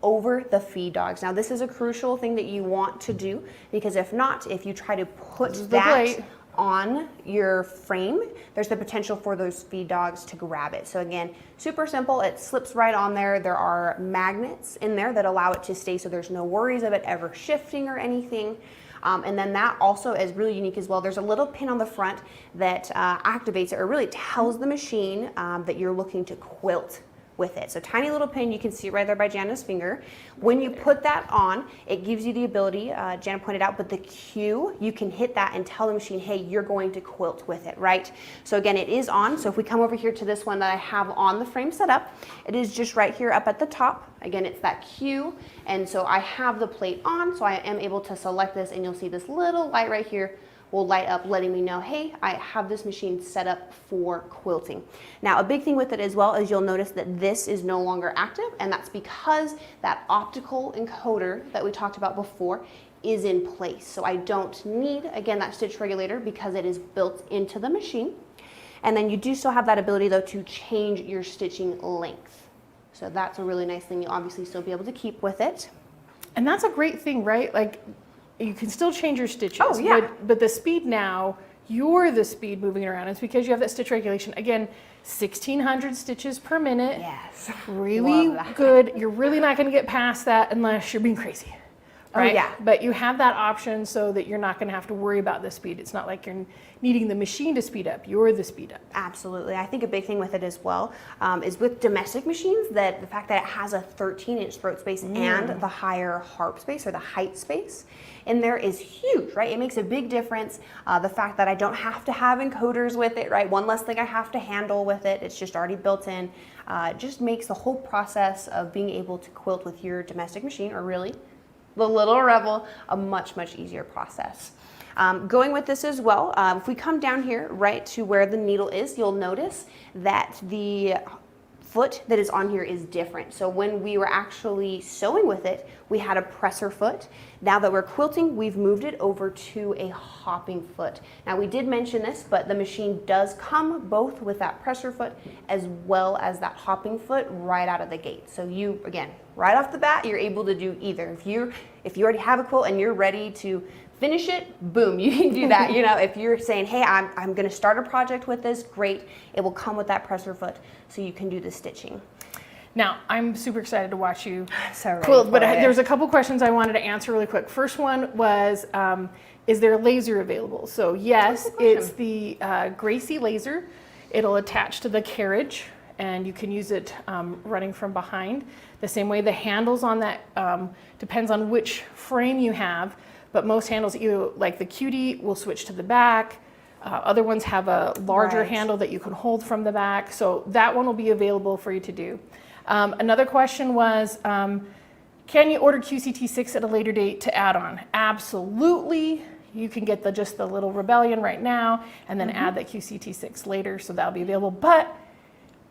over the feed dogs. Now this is a crucial thing that you want to do because if not, if you try to put that on your frame, there's the potential for those feed dogs to grab it. So again, super simple, it slips right on there. There are magnets in there that allow it to stay so there's no worries of it ever shifting or anything. And then that also is really unique as well. There's a little pin on the front that activates it or really tells the machine that you're looking to quilt with it. So tiny little pin, you can see right there by Jana's finger. When you put that on, it gives you the ability, Jana pointed out, but the cue, you can hit that and tell the machine, hey, you're going to quilt with it, right? So again, it is on. So if we come over here to this one that I have on the frame set up, it is just right here up at the top. Again, it's that cue. And so I have the plate on, so I am able to select this and you'll see this little light right here will light up letting me know, hey, I have this machine set up for quilting. Now, a big thing with it as well is you'll notice that this is no longer active, and that's because that optical encoder that we talked about before is in place. So I don't need, again, that stitch regulator because it is built into the machine. And then you do still have that ability though to change your stitching length. So that's a really nice thing. You'll obviously still be able to keep with it. And that's a great thing, right? Like, you can still change your stitches. Oh, yeah. But the speed now, you're the speed moving around. It's because you have that stitch regulation. Again, 1,600 stitches per minute. Yes. Really Love that. good. You're really not going to get past that unless you're being crazy. Right? Oh, yeah. But you have that option so that you're not going to have to worry about the speed. It's not like you're needing the machine to speed up. You're the speed up. Absolutely. I think a big thing with it as well is with domestic machines that the fact that it has a 13-inch throat space and the higher harp space or the height space in there is huge, right? It makes a big difference. The fact that I don't have to have encoders with it, right? One less thing I have to handle with it. It's just already built in. Just makes the whole process of being able to quilt with your domestic machine, or really the Little Rebel, a much, much easier process. Going with this as well, if we come down here right to where the needle is, you'll notice that the foot that is on here is different. So when we were actually sewing with it, we had a presser foot. Now that we're quilting, we've moved it over to a hopping foot. Now we did mention this, but the machine does come both with that presser foot as well as that hopping foot right out of the gate. So you, again, right off the bat, you're able to do either. If you already have a quilt and you're ready to finish it, boom, you can do that. You know, if you're saying, hey, I'm gonna start a project with this, great. It will come with that presser foot so you can do the stitching. Now, I'm super excited to watch you So quilt, but there's a couple questions I wanted to answer really quick. First one was, is there a laser available? So yes, it's the Gracie laser. It'll attach to the carriage and you can use it running from behind. The same way the handles on that depends on which frame you have, but most handles, either like the Cutie will switch to the back. Other ones have a larger handle that you can hold from the back. So that one will be available for you to do. Another question was, can you order QCT6 at a later date to add on? Absolutely. You can get just the Little Rebellion right now and then add that QCT6 later, so that'll be available, but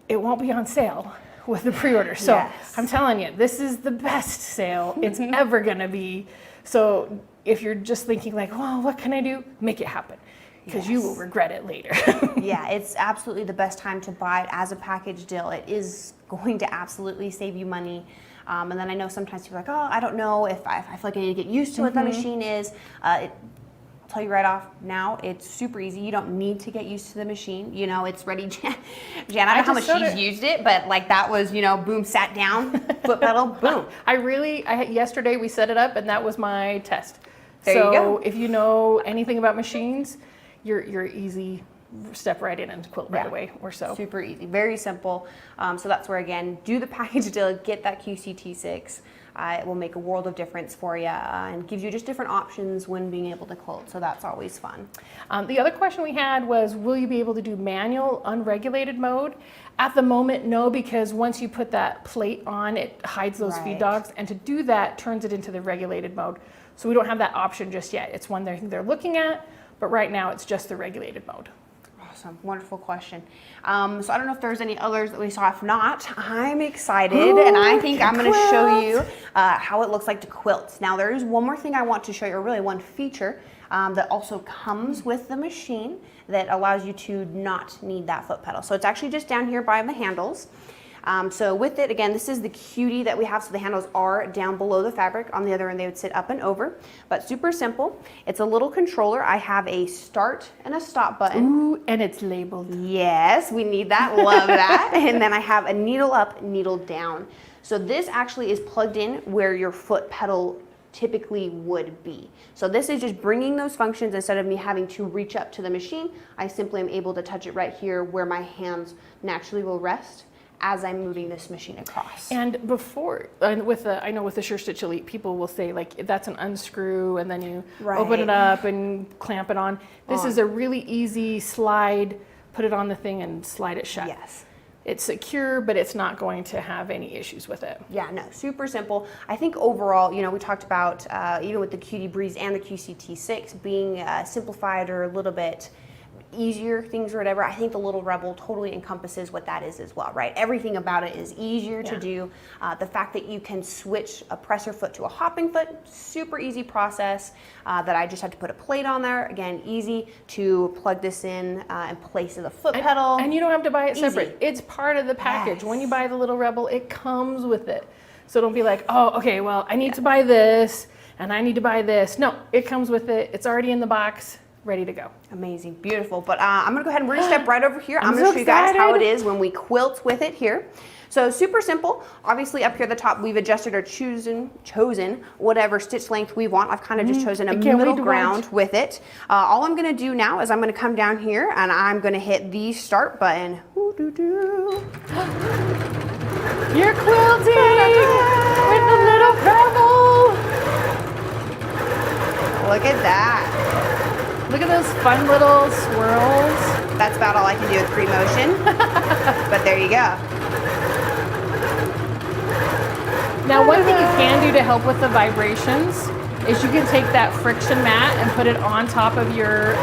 it won't be on sale with the pre-order. So I'm telling you, this is the best sale it's ever gonna be. So if you're just thinking like, well, what can I do? Make it happen, because you will regret it later. Yeah, it's absolutely the best time to buy it as a package deal. It is going to absolutely save you money. And then I know sometimes people are like, oh, I don't know if I feel like I need to get used to what the machine is. I'll tell you right off now, it's super easy. You don't need to get used to the machine. You know, it's ready. Jan, I don't know how much she's used it, but like that was, you know, boom, sat down, foot pedal, boom. Yesterday we set it up and that was my test. There you go. If you know anything about machines, you're easy, step right in and quilt right away or so. Super easy, very simple. So that's where, again, do the package deal, get that QCT6. It will make a world of difference for you and gives you just different options when being able to quilt. So that's always fun. The other question we had was, will you be able to do manual unregulated mode? At the moment, no, because once you put that plate on, it hides those feed dogs, and to do that turns it into the regulated mode. So we don't have that option just yet. It's one they're looking at, but right now it's just the regulated mode. Awesome, wonderful question. So I don't know if there's any others that we saw. If not, I'm excited, and I think I'm going to show you how it looks like to quilt. Now there is one more thing I want to show you, or really one feature that also comes with the machine that allows you to not need that foot pedal. So it's actually just down here by the handles. So with it, again, this is the Cutie that we have, so the handles are down below the fabric. On the other end, they would sit up and over, but super simple. It's a little controller. I have a start and a stop button. Ooh, and it's labeled. Yes, we need that, love that. And then I have a needle up, needle down. So this actually is plugged in where your foot pedal typically would be. So this is just bringing those functions. Instead of me having to reach up to the machine, I simply am able to touch it right here where my hands naturally will rest as I'm moving this machine across. And before, I know with the Sure Stitch Elite, people will say like, that's an unscrew and then you open it up and clamp it on. This is a really easy slide, put it on the thing and slide it shut. Yes. It's secure, but it's not going to have any issues with it. Yeah, no, super simple. I think overall, you know, we talked about even with the Cutie Breeze and the QCT6 being simplified or a little bit easier things or whatever. I think the Little Rebel totally encompasses what that is as well, right? Everything about it is easier to do. The fact that you can switch a presser foot to a hopping foot, super easy process that I just had to put a plate on there. Again, easy to plug this in and place as a foot pedal. And you don't have to buy it Easy. separate. It's part of the package. Yes. When you buy the Little Rebel, it comes with it. So don't be like, oh, okay, well, I need to buy this and I need to buy this. No, it comes with it. It's already in the box, ready to go. Amazing, beautiful. But I'm gonna go ahead and we're gonna step right over here. I'm I'm gonna so show you guys how it excited. is when we quilt with it here. So super simple. Obviously up here at the top, we've adjusted or chosen whatever stitch length we want. I've kind of just chosen a can't wait middle to ground with it. All I'm gonna do now is I'm gonna come down here and I'm gonna hit the start button. Ooh-doo-doo. You're quilting with the Little Rebel. Look at that. Look at those fun little swirls. That's about all I can do with free motion, but there you go. Now, one thing you can do to help with the vibrations is you can take that friction mat and put it on top of your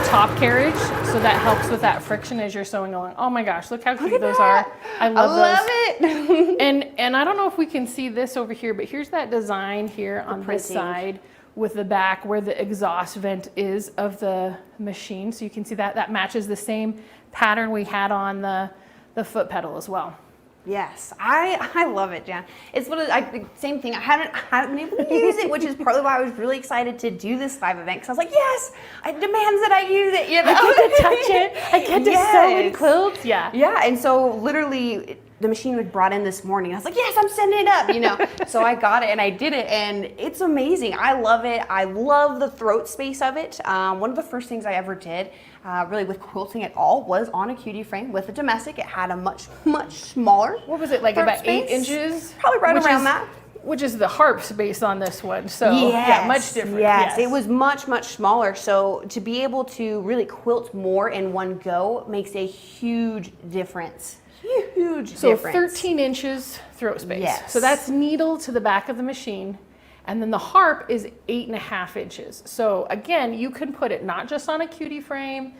top carriage, so that helps with that friction as you're sewing along. Oh my gosh, look how cute those are. I love those. it. And I don't know if we can see this over here, but here's that design here on this printing. side with the back where the exhaust vent is of the machine. So you can see that that matches the same pattern we had on the foot pedal as well. Yes, I love it, Jan. It's one of the same thing. I haven't been able to use it, which is partly why I was really excited to do this live event, because I was like, yes, it demands that I use it. You know? I get to touch it. I get to sew in quilts. Yeah. Yeah, and so literally the machine was brought in this morning. I was like, yes, I'm sending it up, you know. So I got it and I did it, and it's amazing. I love it. I love the throat space of it. One of the first things I ever did, really with quilting at all, was on a Cutie frame with a domestic. It had a much smaller. What was it, like throat about 8 space. inches? Probably right Which around is- that. Which is the harp space on this one. So yeah, much different. Yes, it was much smaller. So to be able to really quilt more in one go makes a huge difference. Huge So difference. 13 inches throat space. Yes. So that's needle to the back of the machine. And then the harp is 8.5 inches. So again, you can put it not just on a Cutie frame.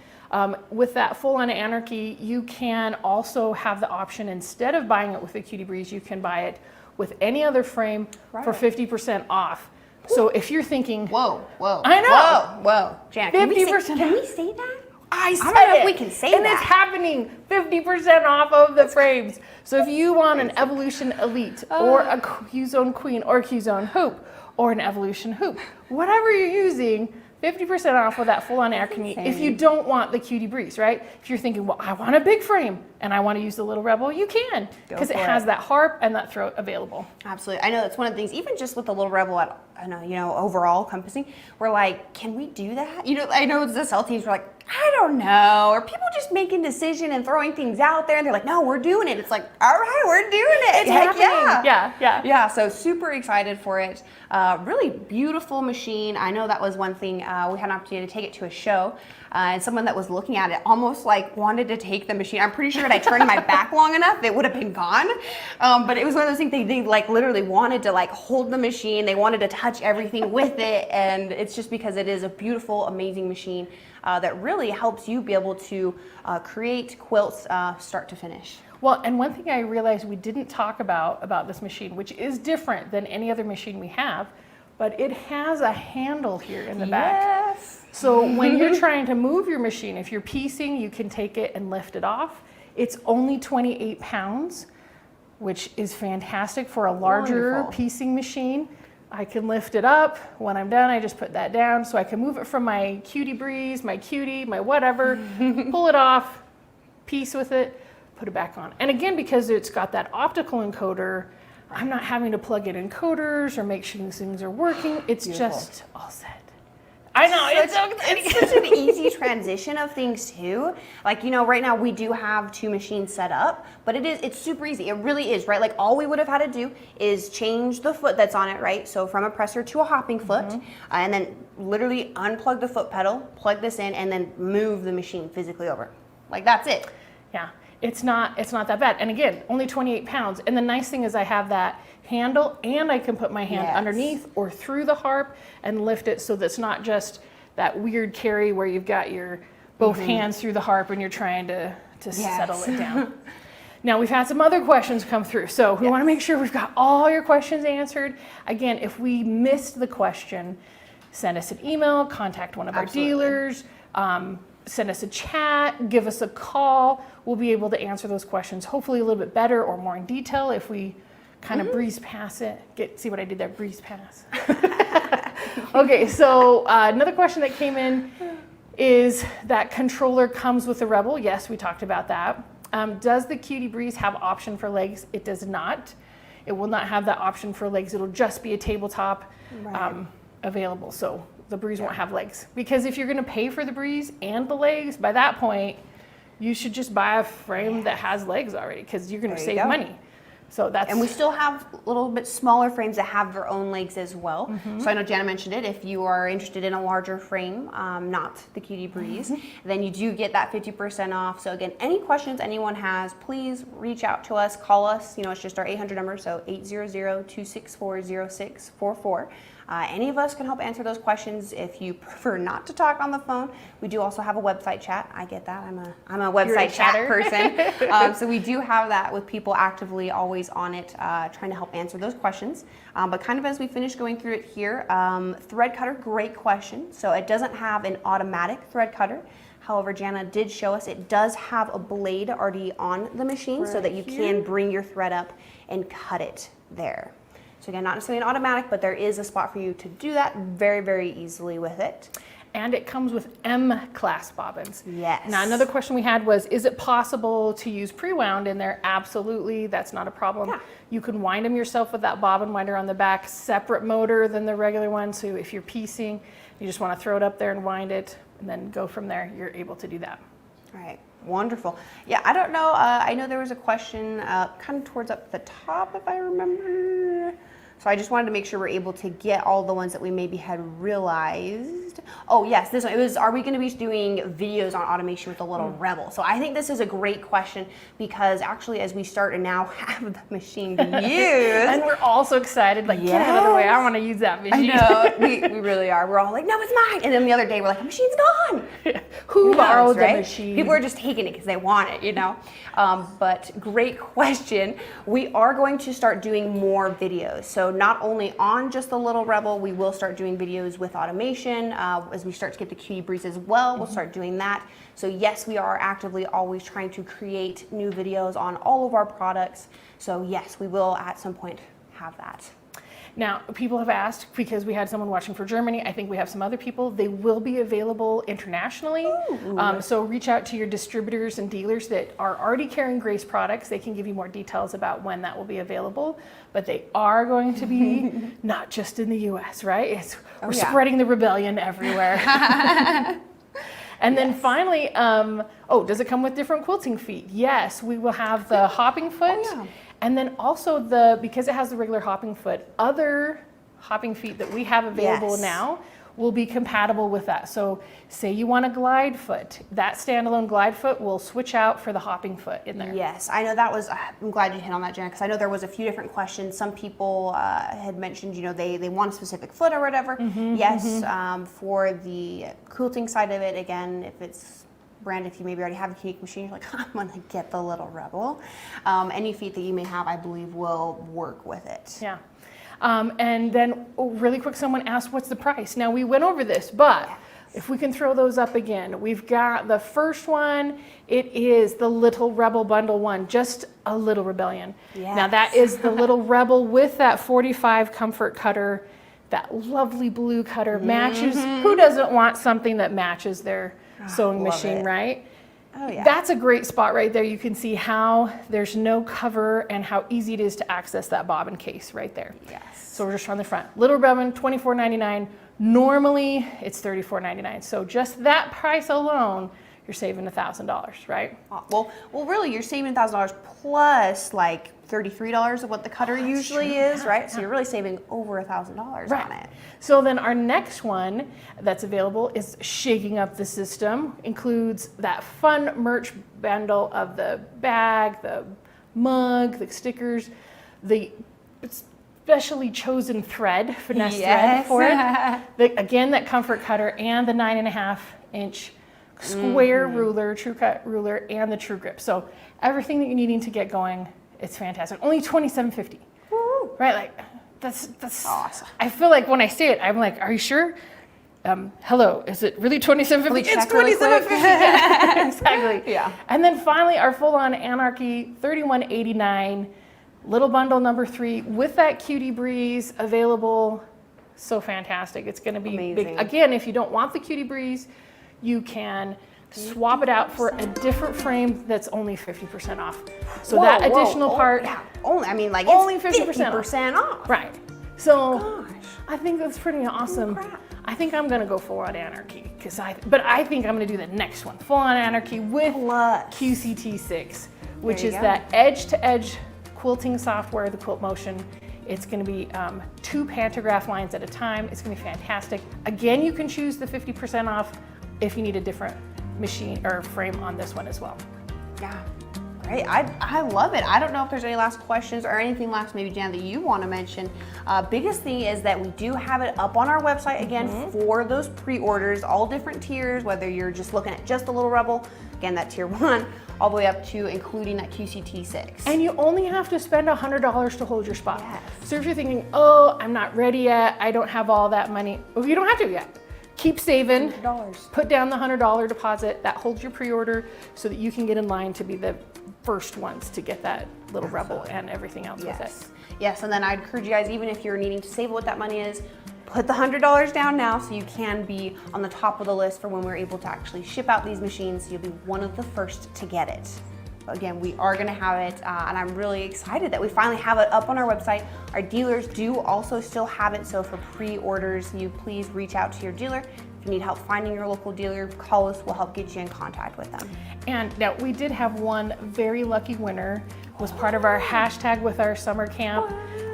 With that full-on Anarchy, you can also have the option, instead of buying it with the Cutie Breeze, you can buy it with any other frame for 50% off. So if you're thinking, Whoa. I know. Whoa. Jan, can we say 50%. can we say that? I said don't know if it. we can say and that. it's happening 50% off of the frames. So if you want an Evolution Elite or a Q-Zone Queen or Q-Zone Hoop or an Evolution Hoop, whatever you're using, 50% off with that full-on Anarchy. If you don't want the Cutie Breeze, right? If you're thinking, well, I want a big frame and I want to use the Little Rebel, you can, because it for has it. that harp and that throat available. Absolutely. I know that's one of the things, even just with the Little Rebel, I know, overall encompassing, we're like, can we do that? You know, I know the sell teams were like, I don't know. Or people just making decision and throwing things out there and they're like, no, we're doing it. It's like, all right, we're doing it. It's Heck happening. Yeah. Yeah, so super excited for it. Really beautiful machine. I know that was one thing, we had an opportunity to take it to a show, and someone that was looking at it almost like wanted to take the machine. I'm pretty sure that I turned my back long enough, it would have been gone. But it was one of those things, they like literally wanted to like hold the machine. They wanted to touch everything with it. And it's just because it is a beautiful, amazing machine that really helps you be able to create quilts start to finish. Well, and one thing I realized we didn't talk about this machine, which is different than any other machine we have, but it has a handle here in the back. Yes. So when you're trying to move your machine, if you're piecing, you can take it and lift it off. It's only 28 pounds, which is fantastic for a larger Wonderful. piecing machine. I can lift it up. When I'm done, I just put that down. So I can move it from my Cutie Breeze, my Cutie, my whatever, pull it off, piece with it, put it back on. And again, because it's got that optical encoder, I'm not having to plug in encoders or make sure these things are working. It's just all set. I know, it's so exciting. It's such an easy transition of things too. Like, you know, right now we do have 2 machines set up, but it's super easy. It really is, right? Like all we would have had to do is change the foot that's on it, right? So from a presser to a hopping foot, and then literally unplug the foot pedal, plug this in, and then move the machine physically over. Like that's it. Yeah. it's not that bad. And again, only 28 pounds. And the nice thing is I have that handle and I can put my hand underneath or through the harp and lift it, so that's not just that weird carry where you've got your both hands through the harp and you're trying to settle it down. Now we've had some other questions come through, so we want to make sure we've got all your questions answered. Again, if we missed the question, send us an email, contact one of our dealers, send us a chat, give us a call. We'll be able to answer those questions hopefully a little bit better or more in detail if we kind of breeze past it. See what I did there, breeze pass. Okay, so another question that came in is that controller comes with the Rebel. Yes, we talked about that. Does the Cutie Breeze have option for legs? It does not. It will not have that option for legs. It'll just be a tabletop available. So the Breeze won't have legs. Because if you're going to pay for the Breeze and the legs, by that point, you should just buy a frame that has legs already, because you're going to save money. So that's, and we still have a little bit smaller frames that have their own legs as well. So I know Jana mentioned it. If you are interested in a larger frame, not the Cutie Breeze, then you do get that 50% off. So again, any questions anyone has, please reach out to us, call us. You know, it's just our 800 number, so 800-264-0644. Any of us can help answer those questions. If you prefer not to talk on the phone, we do also have a website chat. I get that. I'm a website chat person. So we do have that with people actively always on it, trying to help answer those questions. But kind of as we finish going through it here, thread cutter, great question. So it doesn't have an automatic thread cutter. However, Jana did show us it does have a blade already on the machine so that you can bring your thread up and cut it there. So again, not necessarily an automatic, but there is a spot for you to do that very, very easily with it. And it comes with M-class bobbins. Yes. Now, another question we had was, is it possible to use pre-wound in there? Absolutely, that's not a problem. Yeah. You can wind them yourself with that bobbin winder on the back, separate motor than the regular one. So if you're piecing, you just want to throw it up there and wind it, and then go from there. You're able to do that. All right. Wonderful. Yeah, I don't know. I know there was a question kind of towards up the top, if I remember. So I just wanted to make sure we're able to get all the ones that we maybe had realized. Oh yes, this one. It was, are we going to be doing videos on automation with the little Rebel? So I think this is a great question, because actually as we start to now have the machine to use. And we're all so excited, like, get out of the way, I want to use that machine. I know, we really are. We're all like, no, it's mine. And then the other day we're like, the machine's gone. Who borrowed the machine? People are just taking it because they want it, you know. But great question. We are going to start doing more videos. So not only on just the little Rebel, we will start doing videos with automation. As we start to get the Cutie Breeze as well, we'll start doing that. So yes, we are actively always trying to create new videos on all of our products. So yes, we will at some point have that. Now, people have asked, because we had someone watching for Germany, I think we have some other people, they will be available internationally. So reach out to your distributors and dealers that are already carrying Grace products. They can give you more details about when that will be available. But they are going to be not just in the US, right? We're spreading the rebellion everywhere. And then finally, does it come with different quilting feet? Yes, we will have the hopping foot. And then also because it has the regular hopping foot, other hopping feet that we have available now will be compatible with that. So say you want a glide foot, that standalone glide foot will switch out for the hopping foot in there. Yes, I know that was, I'm glad you hit on that, Jen, because I know there was a few different questions. Some people had mentioned, you know, they want a specific foot or whatever. For the quilting side of it, again, if it's brand, if you maybe already have a cake machine, you're like, I'm gonna get the little Rebel. Any feet that you may have, I believe, will work with it. Yeah. And then really quick, someone asked, what's the price? Now we went over this, but if we can throw those up again, we've got the first one. It is the little Rebel bundle one, just a little rebellion. Now that is the little Rebel with that 45 comfort cutter, that lovely blue cutter matches. Who doesn't want something that matches their sewing machine, right? Oh yeah. That's a great spot right there. You can see how there's no cover and how easy it is to access that bobbin case right there. Yes. So we're just on the front. Little bobbin, $24.99. Normally it's $34.99. So just that price alone, you're saving $1,000, right? Well, really, you're saving $1,000 plus like $33 of what the cutter usually is, right? So you're really saving over $1,000 on it. So then our next one that's available is shaking up the system. Includes that fun merch bundle of the bag, the mug, the stickers, the specially chosen thread, finesse thread for it. Again, that comfort cutter and the 9.5-inch square ruler, true cut ruler, and the true grip. So everything that you're needing to get going, it's fantastic. Only $27.50, right? Like that's awesome. I feel like when I say it, I'm like, are you sure? Hello, is it really $27.50? It's $27.50. Exactly. Yeah. And then finally, our full-on Anarchy $31.89, little bundle number 3 with that Cutie Breeze available. So fantastic. It's going to be amazing. big. Again, if you don't want the Cutie Breeze, you can swap it out for a different frame that's only 50% off. So that additional part, only, I mean, like only it's 50% off. Right. So Gosh. I think that's pretty awesome. Crap. I think I'm gonna go full on Anarchy but I think I'm gonna do the next one, full on Anarchy with QCT6, which is that edge-to-edge quilting software, the Quilt Motion. It's gonna be 2 pantograph lines at a time. It's gonna be fantastic. Again, you can choose the 50% off if you need a different machine or frame on this one as well. Yeah, great. I love it. I don't know if there's any last questions or anything last, maybe Jan, that you want to mention. Biggest thing is that we do have it up on our website again for those pre-orders, all different tiers, whether you're just looking at just the Little Rebel, again, that tier 1, all the way up to including that QCT6. And you only have to spend $100 to hold your spot. Yes. So if you're thinking, oh, I'm not ready yet, I don't have all that money, well, you don't have to yet. Keep saving, put down the $100 deposit, that holds your pre-order so that you can get in line to be the first ones to get that Little Rebel and everything else with it. Yes, and then I'd encourage you guys, even if you're needing to save what that money is, put the $100 down now so you can be on the top of the list for when we're able to actually ship out these machines. So you'll be one of the first to get it. But again, we are gonna have it, and I'm really excited that we finally have it up on our website. Our dealers do also still have it, so for pre-orders, you please reach out to your dealer. If you need help finding your local dealer, call us, we'll help get you in contact with them. And now we did have one very lucky winner, was part of our hashtag with our summer camp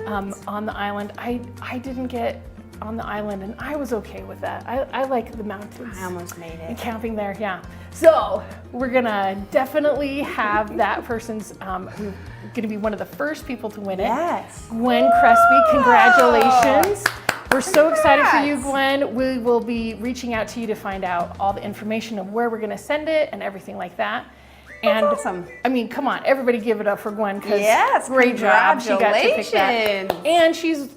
on the island. I didn't get on the island and I was okay with that. I like the mountains. I almost made it. And camping there, yeah. So we're gonna definitely have that person's, gonna be one of the first people to win it. Yes. Gwen Crespi, congratulations. We're so excited for you, Gwen. We will be reaching out to you to find out all the information of where we're gonna send it and everything like that. And That's awesome. I mean, come on, everybody give it up for Gwen, because great job. She got to pick that. And she's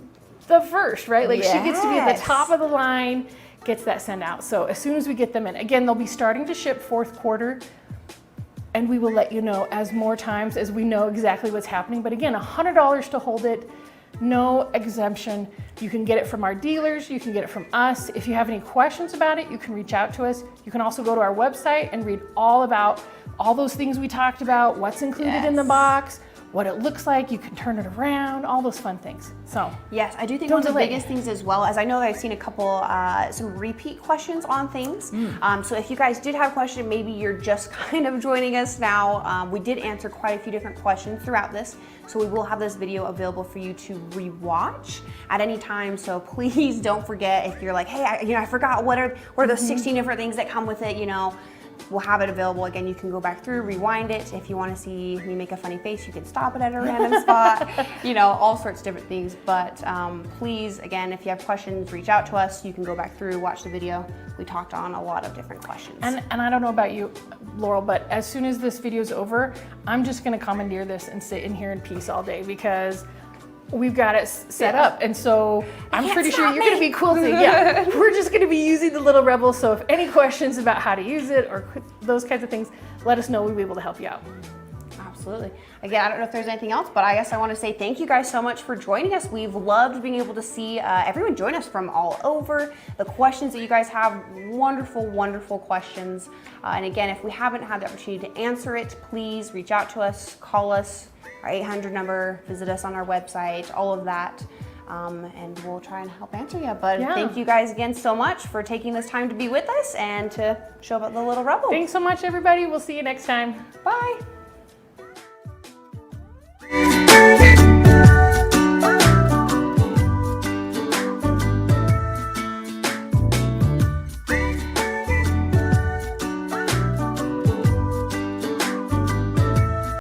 the first, right? Like she gets to be at the top of the line, gets that sent out. So as soon as we get them in, again, they'll be starting to ship 4th quarter. And we will let you know as more times as we know exactly what's happening. But again, $100 to hold it, no exemption. You can get it from our dealers, you can get it from us. If you have any questions about it, you can reach out to us. You can also go to our website and read all about all those things we talked about, what's included in the box, what it looks like, you can turn it around, all those fun things. So yes, I do think one of the biggest things as well, as I know that I've seen a couple, some repeat questions on things. So if you guys did have a question, maybe you're just kind of joining us now. We did answer quite a few different questions throughout this. So we will have this video available for you to rewatch at any time. So please don't forget, if you're like, hey, I forgot what are those 16 different things that come with it, we'll have it available. Again, you can go back through, rewind it. If you want to see me make a funny face, you can stop it at a random spot, all sorts of different things. But please, again, if you have questions, reach out to us. You can go back through, watch the video. We talked on a lot of different questions. And I don't know about you, Laurel, but as soon as this video's over, I'm just gonna commandeer this and sit in here in peace all day, because we've got it set up. And so I'm pretty sure you're gonna be quilting. Yeah, we're just gonna be using the Little Rebel. So if any questions about how to use it or those kinds of things, let us know. We'll be able to help you out. Absolutely. Again, I don't know if there's anything else, but I guess I want to say thank you guys so much for joining us. We've loved being able to see everyone join us from all over. The questions that you guys have, wonderful, wonderful questions. And again, if we haven't had the opportunity to answer it, please reach out to us, call us, our 800 number, visit us on our website, all of that. and we'll try and help answer you. But Yeah. thank you guys again so much for taking this time to be with us and to show about the Little Rebel. Thanks so much, everybody. We'll see you next time. Bye.